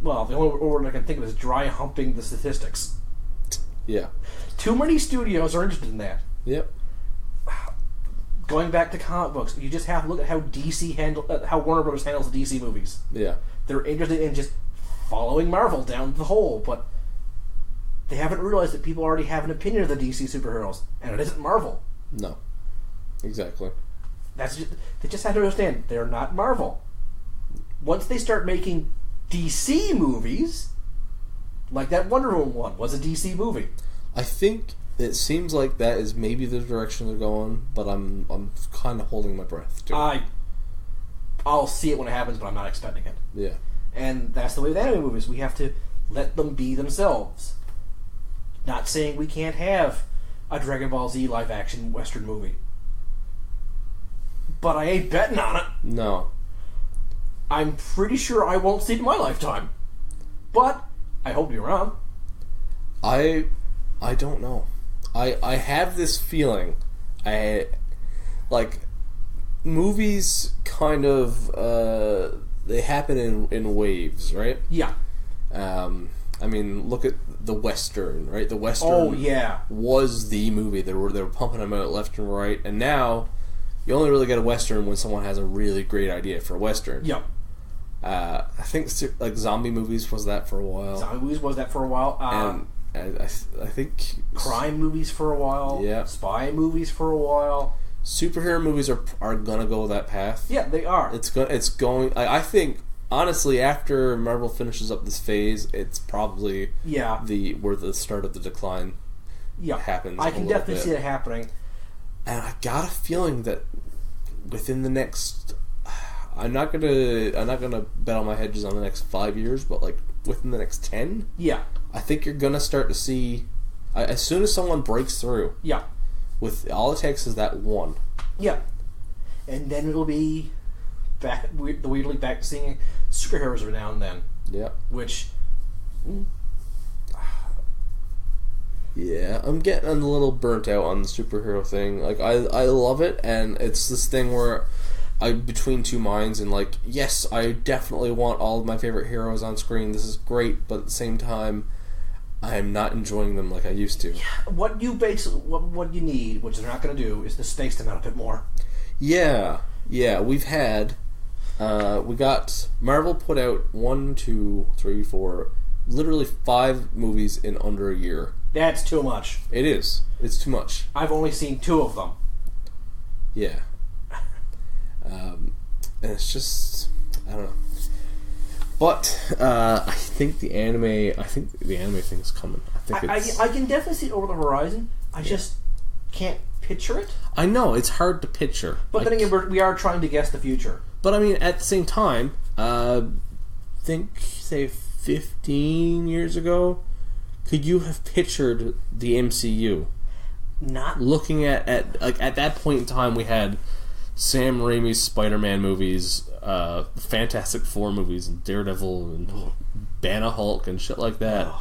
only word I can think of is dry humping the statistics. Yeah. Too many studios are interested in that. Yep. Going back to comic books, you just have to look at how DC how Warner Bros. Handles the DC movies. Yeah. They're interested in just following Marvel down the hole, but they haven't realized that people already have an opinion of the DC superheroes, and it isn't Marvel. No. Exactly. They just have to understand, they're not Marvel. Once they start making DC movies, like that Wonder Woman one was a DC movie. I think it seems like that is maybe the direction they're going, but I'm kind of holding my breath, too. I'll see it when it happens, but I'm not expecting it. Yeah. And that's the way with anime movies. We have to let them be themselves. Not saying we can't have a Dragon Ball Z live-action Western movie. But I ain't betting on it. No. I'm pretty sure I won't see it in my lifetime. But I hope you're wrong. I don't know. I have this feeling. Movies kind of they happen in waves, right? Yeah. I mean, look at the Western, right? The Western was the movie. They were pumping them out left and right, and now you only really get a Western when someone has a really great idea for a Western. Yep. I think like zombie movies was that for a while. And I think crime movies for a while. Yeah. Spy movies for a while. Superhero movies are gonna go that path. Yeah, they are. It's going. I think honestly, after Marvel finishes up this phase, it's probably where the start of the decline happens. I can definitely see it happening. And I got a feeling that within the next, I'm not gonna bet on my hedges on the next 5 years, but like within the next 10, I think you're gonna start to see as soon as someone breaks through. Yeah. With all it takes is that one. Yeah. And then it'll be weirdly back to seeing superheroes every now and then. Yeah. Which. Yeah, I'm getting a little burnt out on the superhero thing. Like, I love it, and it's this thing where I'm between two minds, and like, yes, I definitely want all of my favorite heroes on screen. This is great, but at the same time, I am not enjoying them like I used to. What you need, which they're not going to do, is to space them out a bit more. Yeah, we've had, we got, Marvel put out 1, 2, 3, 4, literally 5 movies in under a year. That's too much. It is. It's too much. I've only seen 2 of them. Yeah. And it's just, I don't know. But I think the anime thing is coming. I can definitely see it over the horizon. I just can't picture it. I know it's hard to picture. But then again, we are trying to guess the future. But I mean, at the same time, say 15 years ago, could you have pictured the MCU? Not looking at that point in time, we had Sam Raimi's Spider-Man movies, Fantastic Four movies, and Daredevil, and Banner Hulk, and shit like that.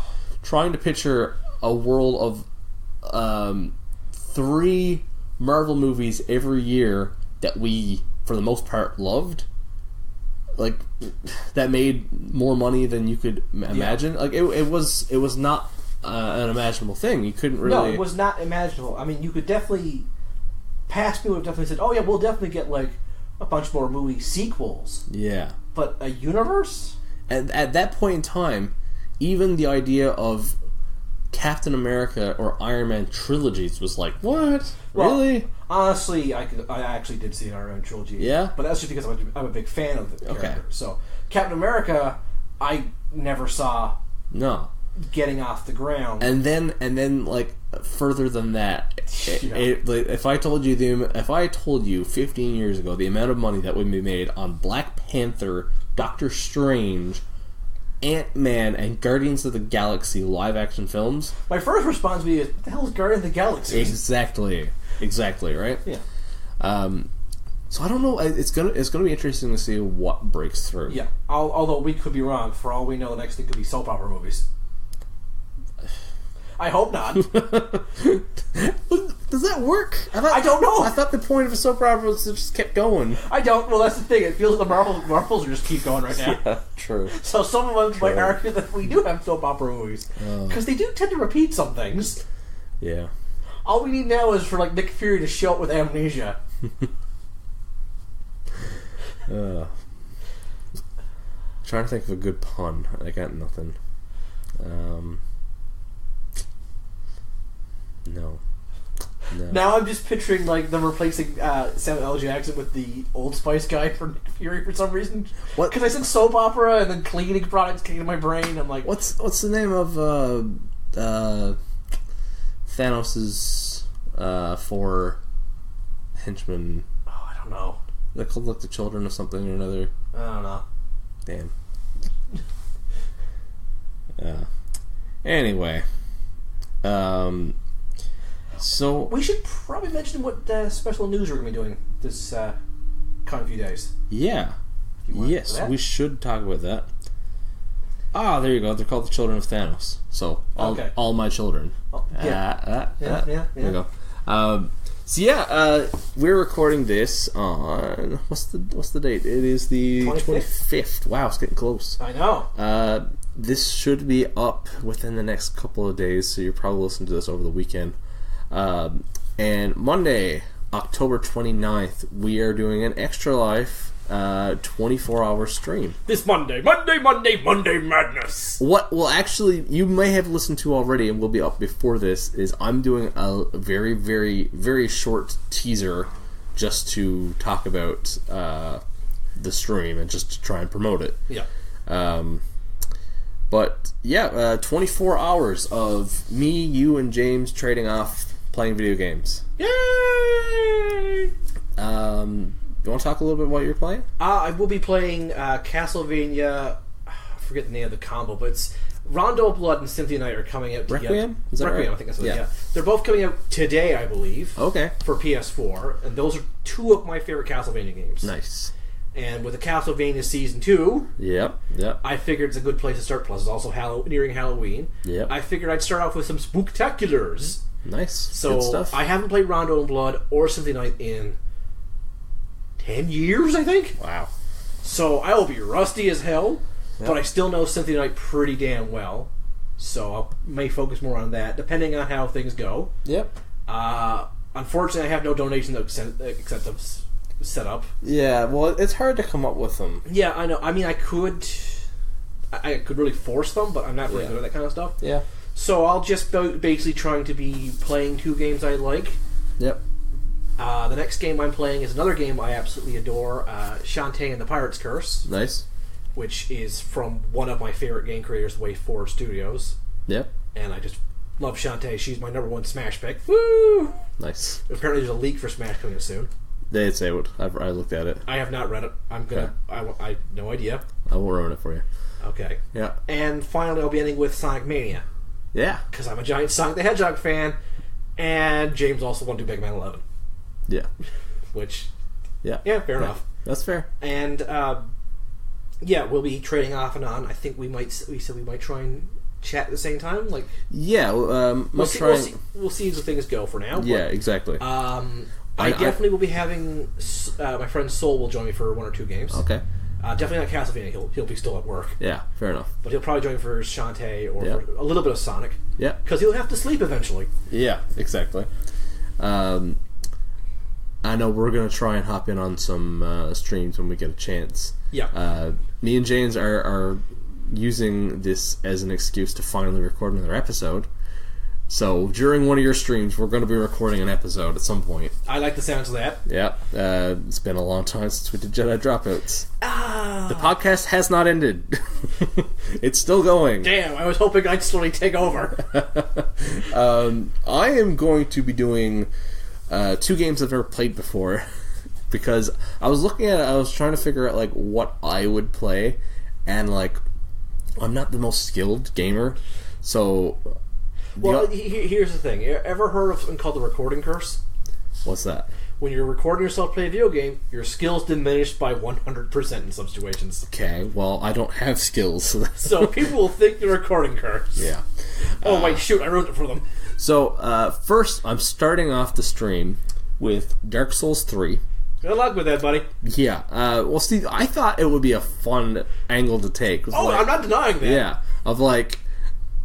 Trying to picture a world of 3 Marvel movies every year that we, for the most part, loved. Like, that made more money than you could imagine. Like, it was not an imaginable thing. You couldn't really... No, it was not imaginable. I mean, you could definitely... Past people have definitely said, oh yeah, we'll definitely get, like, a bunch more movie sequels. Yeah. But a universe? And at that point in time, even the idea of Captain America or Iron Man trilogies was like, what? Well, really? Honestly, I actually did see an Iron Man trilogy. Yeah? But that's just because I'm a big fan of the character. So, Captain America, I never saw... No. Getting off the ground. And then like, further than that, if I told you 15 years ago the amount of money that would be made on Black Panther, Doctor Strange, Ant-Man, and Guardians of the Galaxy live-action films, my first response would be, what the hell is Guardians of the Galaxy? Exactly, right? Yeah. So I don't know. It's gonna be interesting to see what breaks through. Yeah. Although we could be wrong. For all we know, the next thing could be soap opera movies. I hope not. Does that work? I don't know. I thought the point of a soap opera was to just keep going. I don't. Well, that's the thing. It feels like the Marvels just keep going right now. Yeah, true. So some of us might argue that we do have soap opera movies. Because they do tend to repeat some things. Yeah. All we need now is for like Nick Fury to show up with amnesia. trying to think of a good pun. I got nothing. No. Now I'm just picturing like them replacing Samuel L. Jackson with the Old Spice guy for Nick Fury for some reason. What? Because I said soap opera and then cleaning products came to my brain. I'm like, what's the name of Thanos's 4 henchmen? Oh, I don't know. They're called like the Children of something or another. I don't know. Damn. Anyway, so we should probably mention what special news we're going to be doing this coming few days. Yeah. Yes, we should talk about that. Ah, there you go. They're called the Children of Thanos. So all my children. Oh, yeah. There you go. So we're recording this on what's the date? It is the 25th. Wow, it's getting close. I know. This should be up within the next couple of days, so you're probably listening to this over the weekend. And Monday, October 29th, we are doing an Extra Life 24-hour stream. This Monday madness. What will actually, you may have listened to already and will be up before this, is I'm doing a very, very, very short teaser just to talk about the stream and just to try and promote it. Yeah. But 24 hours of me, you, and James trading off playing video games. Yay! You want to talk a little bit about what you're playing? I will be playing Castlevania. I forget the name of the combo, but it's Rondo of Blood and Symphony of Night are coming out together. Requiem? Is that Requiem, right? I think that's what yeah. They're both coming out today, I believe. Okay. For PS4, and those are two of my favorite Castlevania games. Nice. And with the Castlevania Season 2, yep. I figured it's a good place to start. Plus, it's also nearing Halloween. Yep. I figured I'd start off with some spooktaculars. Nice. So good stuff. I haven't played Rondo of Blood or Symphony of Night in 10 years, I think. Wow. So I will be rusty as hell, but I still know Symphony of Night pretty damn well. So I may focus more on that, depending on how things go. Yep. Unfortunately, I have no donation acceptance set up. Yeah, well, it's hard to come up with them. Yeah, I know. I mean, I could really force them, but I'm not really good at that kind of stuff. Yeah. So I'll just basically trying to be playing two games I like. Yep. The next game I'm playing is another game I absolutely adore, Shantae and the Pirate's Curse. Nice. Which is from one of my favorite game creators, Way Forward Studios. Yep. And I just love Shantae. She's my number one Smash pick. Woo! Nice. Apparently there's a leak for Smash coming out soon. They did say it. I looked at it. I have not read it. I'm gonna. Okay. I have no idea. I won't ruin it for you. Okay. Yeah. And finally, I'll be ending with Sonic Mania. Yeah. Because I'm a giant Sonic the Hedgehog fan, and James also won't do Mega Man 11. Yeah. Which. Yeah. Yeah. Fair enough. That's fair. And we'll be trading off and on. I think we said we might try and chat at the same time. Like. Yeah. We'll see as things go for now. Yeah. Exactly. I definitely will be having my friend Soul will join me for one or two games. Okay. Definitely not Castlevania. He'll be still at work. Yeah, fair enough. But he'll probably join for Shantae or for a little bit of Sonic. Yeah. Because he'll have to sleep eventually. Yeah, exactly. I know we're going to try and hop in on some streams when we get a chance. Yeah. Me and James are using this as an excuse to finally record another episode. So, during one of your streams, we're going to be recording an episode at some point. I like the sounds of that. Yeah. It's been a long time since we did Jedi Dropouts. Ah. The podcast has not ended. It's still going. Damn, I was hoping I'd slowly take over. I am going to be doing 2 games I've never played before. Because I was looking at it, I was trying to figure out, like, what I would play. And, like, I'm not the most skilled gamer. So... Well, here's the thing. You ever heard of something called the recording curse? What's that? When you're recording yourself play a video game, your skills diminish by 100% in some situations. Okay, well, I don't have skills. So people will think the recording curse. Yeah. Oh, wait, shoot, I ruined it for them. So, first, I'm starting off the stream with Dark Souls 3. Good luck with that, buddy. Yeah. Well, see, I thought it would be a fun angle to take. I'm not denying that. Yeah. Of, like...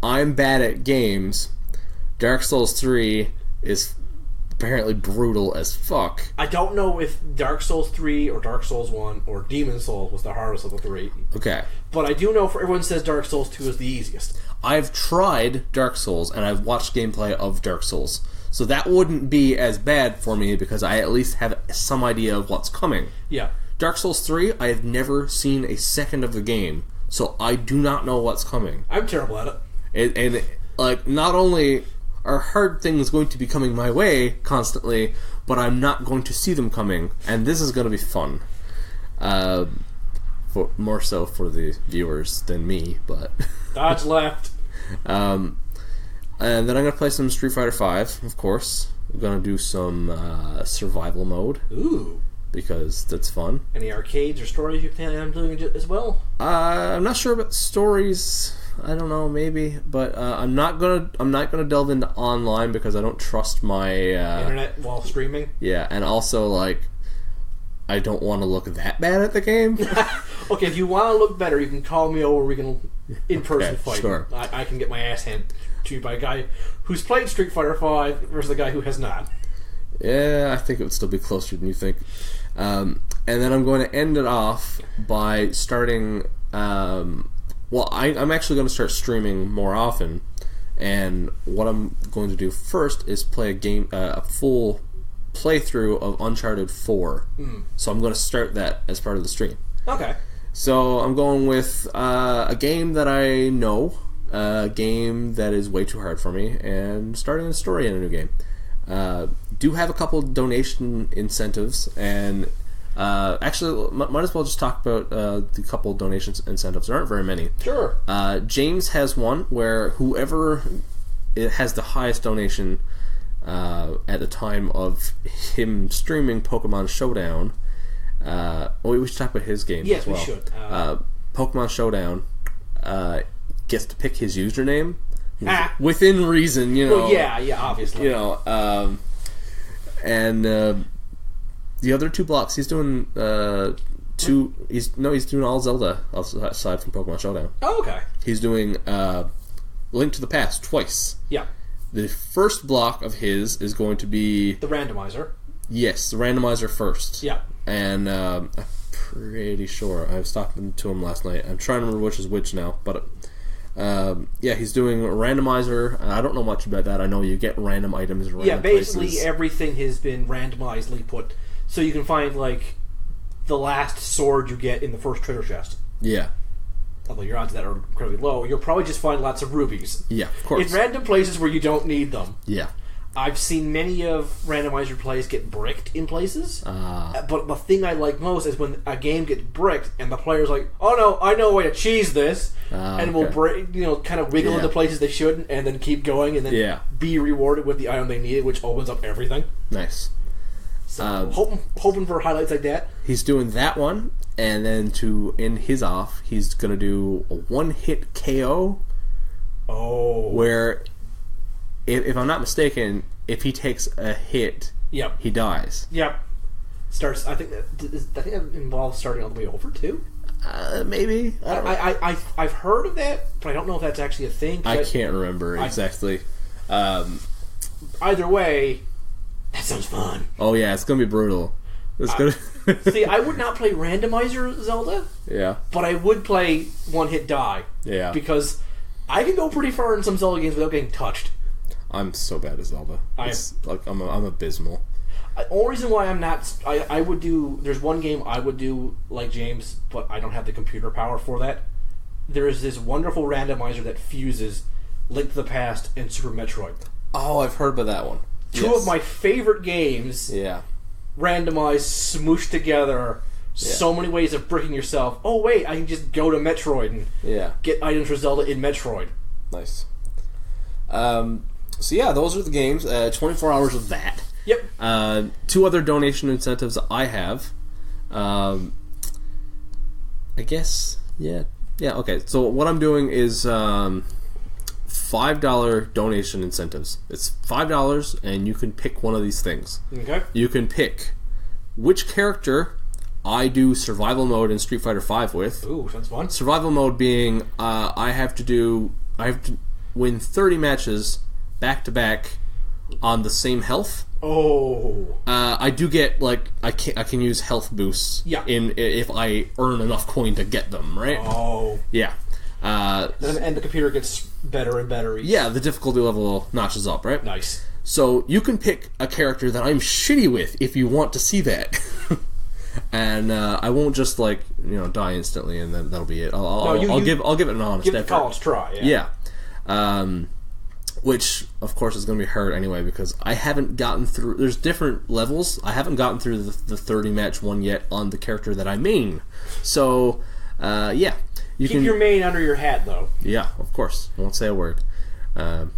I'm bad at games. Dark Souls 3 is apparently brutal as fuck. I don't know if Dark Souls 3 or Dark Souls 1 or Demon Souls was the hardest of the three. Okay. But I do know everyone says Dark Souls 2 is the easiest. I've tried Dark Souls, and I've watched gameplay of Dark Souls. So that wouldn't be as bad for me because I at least have some idea of what's coming. Yeah. Dark Souls 3, I have never seen a second of the game, so I do not know what's coming. I'm terrible at it. And like, not only are hard things going to be coming my way constantly, but I'm not going to see them coming, and this is going to be fun. More so for the viewers than me, but... Dodge left. And then I'm going to play some Street Fighter V, of course. I'm going to do some survival mode. Ooh. Because that's fun. Any arcades or stories you plan on doing as well? I'm not sure about stories. I don't know, maybe, but I'm not gonna delve into online because I don't trust my internet while streaming. Yeah, and also like I don't want to look that bad at the game. Okay, if you want to look better, you can call me over. We can in-person fight. Sure. I can get my ass handed to you by a guy who's played Street Fighter V versus a guy who has not. Yeah, I think it would still be closer than you think. And then I'm going to end it off by starting... well, I'm actually going to start streaming more often. And what I'm going to do first is play a full playthrough of Uncharted 4. So I'm going to start that as part of the stream. Okay. So I'm going with a game that I know, a game that is way too hard for me, and starting a story in a new game. Do have a couple donation incentives, and actually might as well just talk about the couple donation incentives. There aren't very many. Sure. James has one where whoever has the highest donation at the time of him streaming Pokemon Showdown. We should talk about his game as well. Yes, we should. Pokemon Showdown gets to pick his username within reason, you know. Well, yeah, obviously. You know, and the other two blocks, he's doing He's doing all Zelda aside from Pokemon Showdown. Oh, okay. He's doing Link to the Past twice. Yeah. The first block of his is going to be the randomizer. Yes, the randomizer first. Yeah. And I'm pretty sure I was talking to him last night. I'm trying to remember which is which now, but yeah, he's doing a randomizer. I don't know much about that. I know you get random items in random basically places. Everything has been randomizedly put, so you can find like the last sword you get in the first treasure chest. Yeah. Although your odds of that are incredibly low, you'll probably just find lots of rubies. Yeah, of course. In random places where you don't need them. Yeah. I've seen many of randomizer plays get bricked in places, but the thing I like most is when a game gets bricked and the player's like, "Oh no, I know a way to cheese this," and will break, kind of wiggle into places they shouldn't, and then keep going, and then be rewarded with the item they needed, which opens up everything. Nice. So hoping for highlights like that. He's doing that one, and then to end his off, he's gonna do a one-hit KO. Oh. Where, if I'm not mistaken, if he takes a hit, he dies. Yep. Starts. I think that involves starting all the way over too. Maybe. I've heard of that, but I don't know if that's actually a thing. I can't remember exactly. Either way, that sounds fun. Oh yeah, it's gonna be brutal. It's gonna. See, I would not play randomizer Zelda. Yeah. But I would play one hit die. Yeah. Because I can go pretty far in some Zelda games without getting touched. I'm so bad at Zelda. I'm abysmal. The only reason why I'm not... I would do... There's one game I would do like James, but I don't have the computer power for that. There is this wonderful randomizer that fuses Link to the Past and Super Metroid. Oh, I've heard about that one. Two of my favorite games. Yeah. Randomized, smooshed together. Yeah. So many ways of bricking yourself. Oh, wait, I can just go to Metroid and get items for Zelda in Metroid. Nice. So yeah, those are the games. 24 hours of that. Yep. Two other donation incentives I have. I guess, yeah, okay. So what I'm doing is $5 donation incentives. It's $5, and you can pick one of these things. Okay. You can pick which character I do survival mode in Street Fighter V with. Ooh, sounds fun. Survival mode being I have to win 30 matches back to back on the same health. Oh. I do get, like, I can use health boosts if I earn enough coin to get them, right? Oh. Yeah. And the computer gets better and better. Yeah, the difficulty level notches up, right? Nice. So you can pick a character that I'm shitty with if you want to see that. And I won't just, like, die instantly and then that'll be it. I'll give it an honest effort. Give it a college try, yeah. Which, of course, is going to be hard anyway because I haven't gotten through... There's different levels. I haven't gotten through the 30-match one yet on the character that I main. So, yeah. Keep your main under your hat, though. Yeah, of course. I won't say a word. And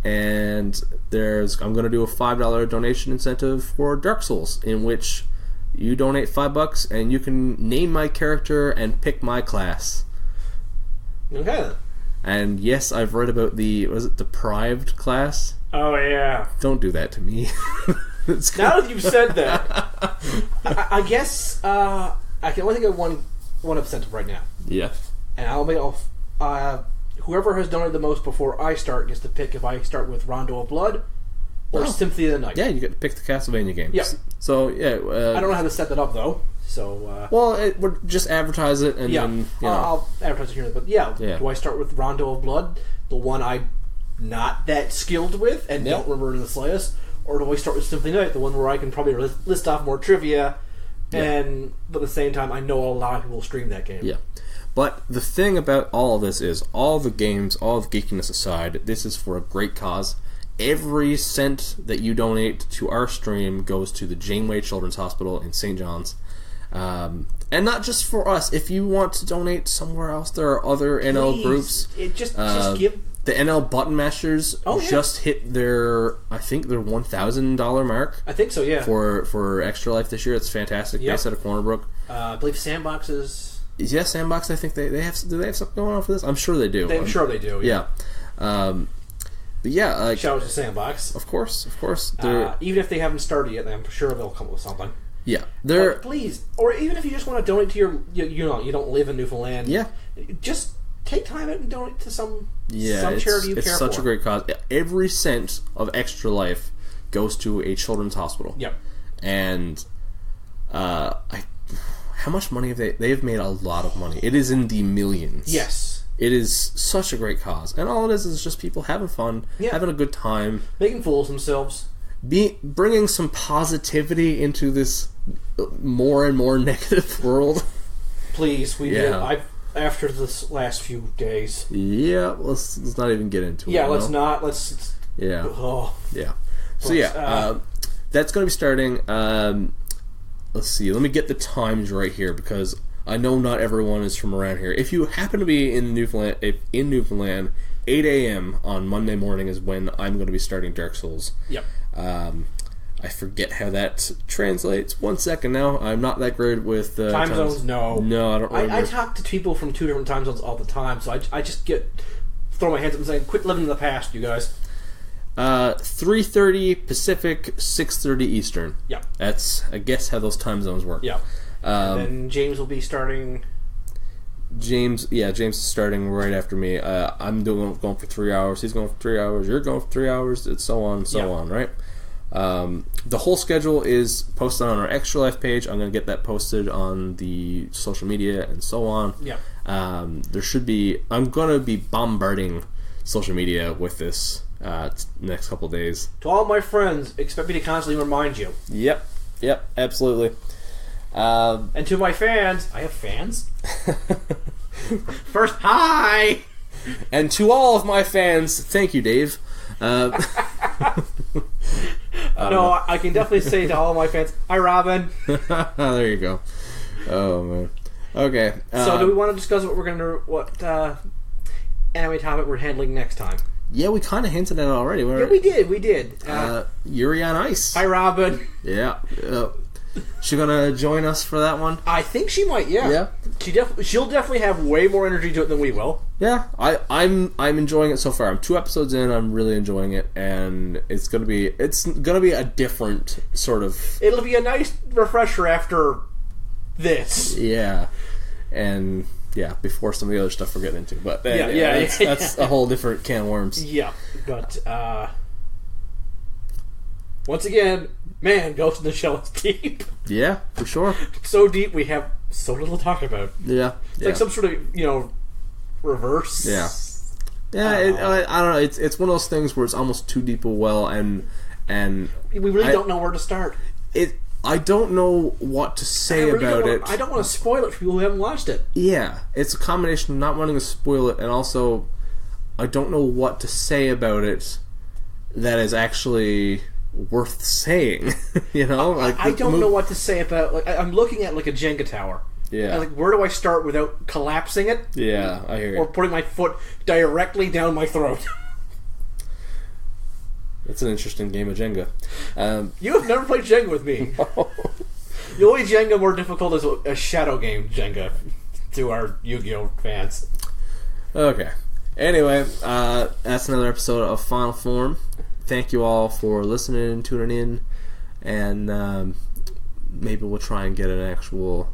I'm going to do a $5 donation incentive for Dark Souls, in which you donate $5 and you can name my character and pick my class. Okay. And yes, I've read about was it Deprived class? Oh, yeah. Don't do that to me. Now that you've said that, I guess I can only think of one incentive right now. Yeah. And whoever has donated the most before I start gets to pick if I start with Rondo of Blood or Symphony of the Night. Yeah, you get to pick the Castlevania games. Yeah. So, yeah. I don't know how to set that up, though. So, we'll just advertise it and then, I'll advertise it here. But yeah, do I start with Rondo of Blood, the one I'm not that skilled with and don't remember in the slightest, or do I start with Symphony of the Night, the one where I can probably list off more trivia, but at the same time, I know a lot of people will stream that game. Yeah. But the thing about all of this is, all the games, all the geekiness aside, this is for a great cause. Every cent that you donate to our stream goes to the Janeway Children's Hospital in St. John's. And not just for us. If you want to donate somewhere else, there are other NL groups. Just give... The NL Button Masters just hit their $1,000 mark. I think so, yeah. For Extra Life this year. It's fantastic. Yep. Based out of Corner Brook. I believe Sandbox is... Yeah, Sandbox, I think they have... Do they have something going on for this? I'm sure they do. I'm sure they do, yeah. But yeah, like... Shout out to Sandbox. Of course. Even if they haven't started yet, I'm sure they'll come up with something. Yeah, please, or even if you just want to donate to you don't live in Newfoundland. Yeah, just take time out and donate to some charity you care for. It's such a great cause. Every cent of Extra Life goes to a children's hospital. Yep. And how much money have they? They've made a lot of money. It is in the millions. Yes. It is such a great cause, and all it is just people having fun, having a good time, making fools of themselves. Bringing some positivity into this more and more negative world. Please, we did. After this last few days. Yeah, let's not even get into it. Yeah, let's not. Let's. Yeah. Oh. Yeah. So that's going to be starting. Let's see. Let me get the times right here because I know not everyone is from around here. If you happen to be in Newfoundland, 8 a.m. on Monday morning is when I'm going to be starting Dark Souls. Yep. I forget how that translates. 1 second now. I'm not that great with time zones. No, I don't remember. I talk to people from 2 different time zones all the time, so I just throw my hands up and say, "Quit living in the past, you guys." 3:30 Pacific, 6:30 Eastern. Yeah, that's I guess how those time zones work. Yeah, and then James will be starting. James is starting right after me. I'm going for 3 hours. He's going for 3 hours. You're going for 3 hours. It's so on and so on, right? The whole schedule is posted on our Extra Life page. I'm going to get that posted on the social media and so on. Yeah. There should be. I'm going to be bombarding social media with this next couple days. To all my friends, expect me to constantly remind you. Yep, absolutely. And to my fans, I have fans. First, hi! And to all of my fans, thank you, Dave. No, I can definitely say to all of my fans, hi, Robin. There you go. Oh, man. Okay. So, do we want to discuss what anime topic we're handling next time? Yeah, we kind of hinted at it already. Yeah, we did. Yuri on Ice. Hi, Robin. Yeah. She gonna join us for that one? I think she might. Yeah. She'll definitely have way more energy to it than we will. Yeah, I'm enjoying it so far. I'm 2 episodes in. I'm really enjoying it, and it's gonna be a different sort of. It'll be a nice refresher after this. Yeah, and before some of the other stuff we're getting into, but that's a whole different can of worms. Yeah, but Once again, man, Ghost in the Shell is deep. Yeah, for sure. So deep, we have so little to talk about. Yeah. It's like some sort of, reverse. Yeah. Yeah, I don't know. It's one of those things where it's almost too deep a well, and we really don't know where to start. I don't know what to say about it. I don't want to spoil it for people who haven't watched it. Yeah, it's a combination of not wanting to spoil it, and also I don't know what to say about it that is actually worth saying. I don't know what to say about. I'm looking at a Jenga tower. Yeah. Where do I start without collapsing it? Yeah, I hear you. Or putting my foot directly down my throat. That's an interesting game of Jenga. You have never played Jenga with me. No. The only Jenga more difficult is a shadow game Jenga to our Yu-Gi-Oh! Fans. Okay. Anyway, that's another episode of Final Form. Thank you all for listening and tuning in. And maybe we'll try and get an actual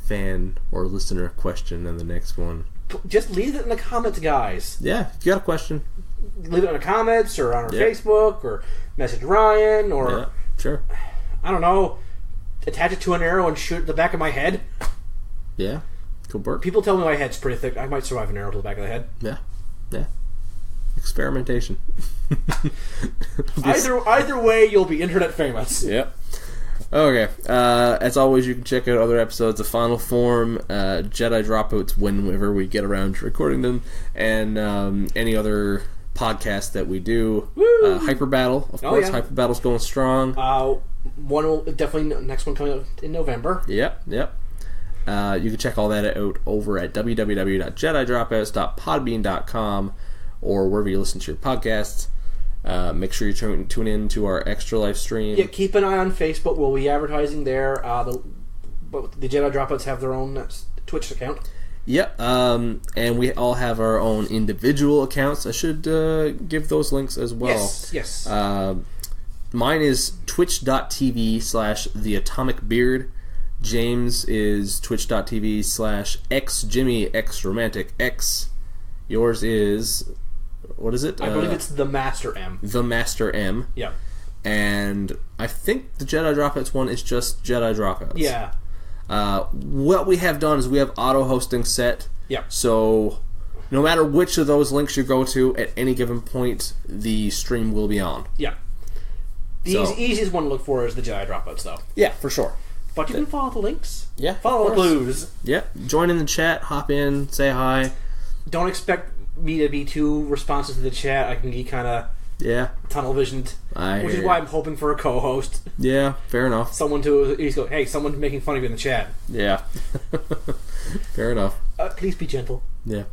fan or listener question in the next one. Just leave it in the comments, guys. Yeah, if you got a question, leave it in the comments or on our Facebook, or message Ryan, or sure. I don't know, attach it to an arrow and shoot at the back of my head. Yeah, cool work. People tell me my head's pretty thick. I might survive an arrow to the back of the head. Yeah. Experimentation. Either way, you'll be internet famous. Yep. Okay. As always, you can check out other episodes of Final Form, Jedi Dropouts whenever we get around to recording them, and any other podcasts that we do. Hyper Battle, of course. Yeah. Hyper Battle's going strong. Next one coming out in November. Yep. You can check all that out over at www.jedidropouts.podbean.com or wherever you listen to your podcasts. Make sure you tune in to our extra live stream. Yeah, keep an eye on Facebook. We'll be advertising there. The Jedi Dropouts have their own Twitch account. Yep, and we all have our own individual accounts. I should give those links as well. Yes. Mine is twitch.tv/theatomicbeard. James is twitch.tv/xjimmyxromanticx. Yours is... What is it? I believe it's The Master M. The Master M. Yeah. And I think the Jedi Dropouts one is just Jedi Dropouts. Yeah. What we have done is we have auto-hosting set. Yeah. So no matter which of those links you go to at any given point, the stream will be on. Yeah. The easiest one to look for is the Jedi Dropouts, though. Yeah, for sure. But you can follow the links. Yeah. Follow the clues. Yeah. Join in the chat, hop in, say hi. Don't expect me to be too responsive to the chat. I can be kind of tunnel visioned, which is why I'm hoping for a co-host. Yeah, fair enough. Someone to at least go, hey, someone's making fun of you in the chat. Yeah. Fair enough. Please be gentle. Yeah.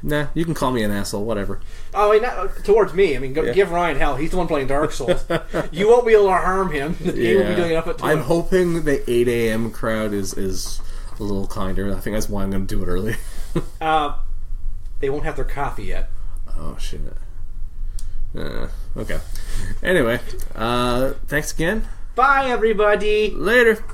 Nah, you can call me an asshole, whatever. Oh, I mean, not towards me. I mean, give Ryan hell. He's the one playing Dark Souls. You won't be able to harm him. The game will be doing enough at 2. I'm hoping the 8 a.m. crowd is a little kinder. I think that's why I'm going to do it early. They won't have their coffee yet. Oh, shit. Okay. Anyway, thanks again. Bye, everybody. Later.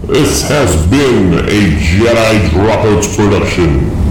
This has been a Jedi Dropouts production.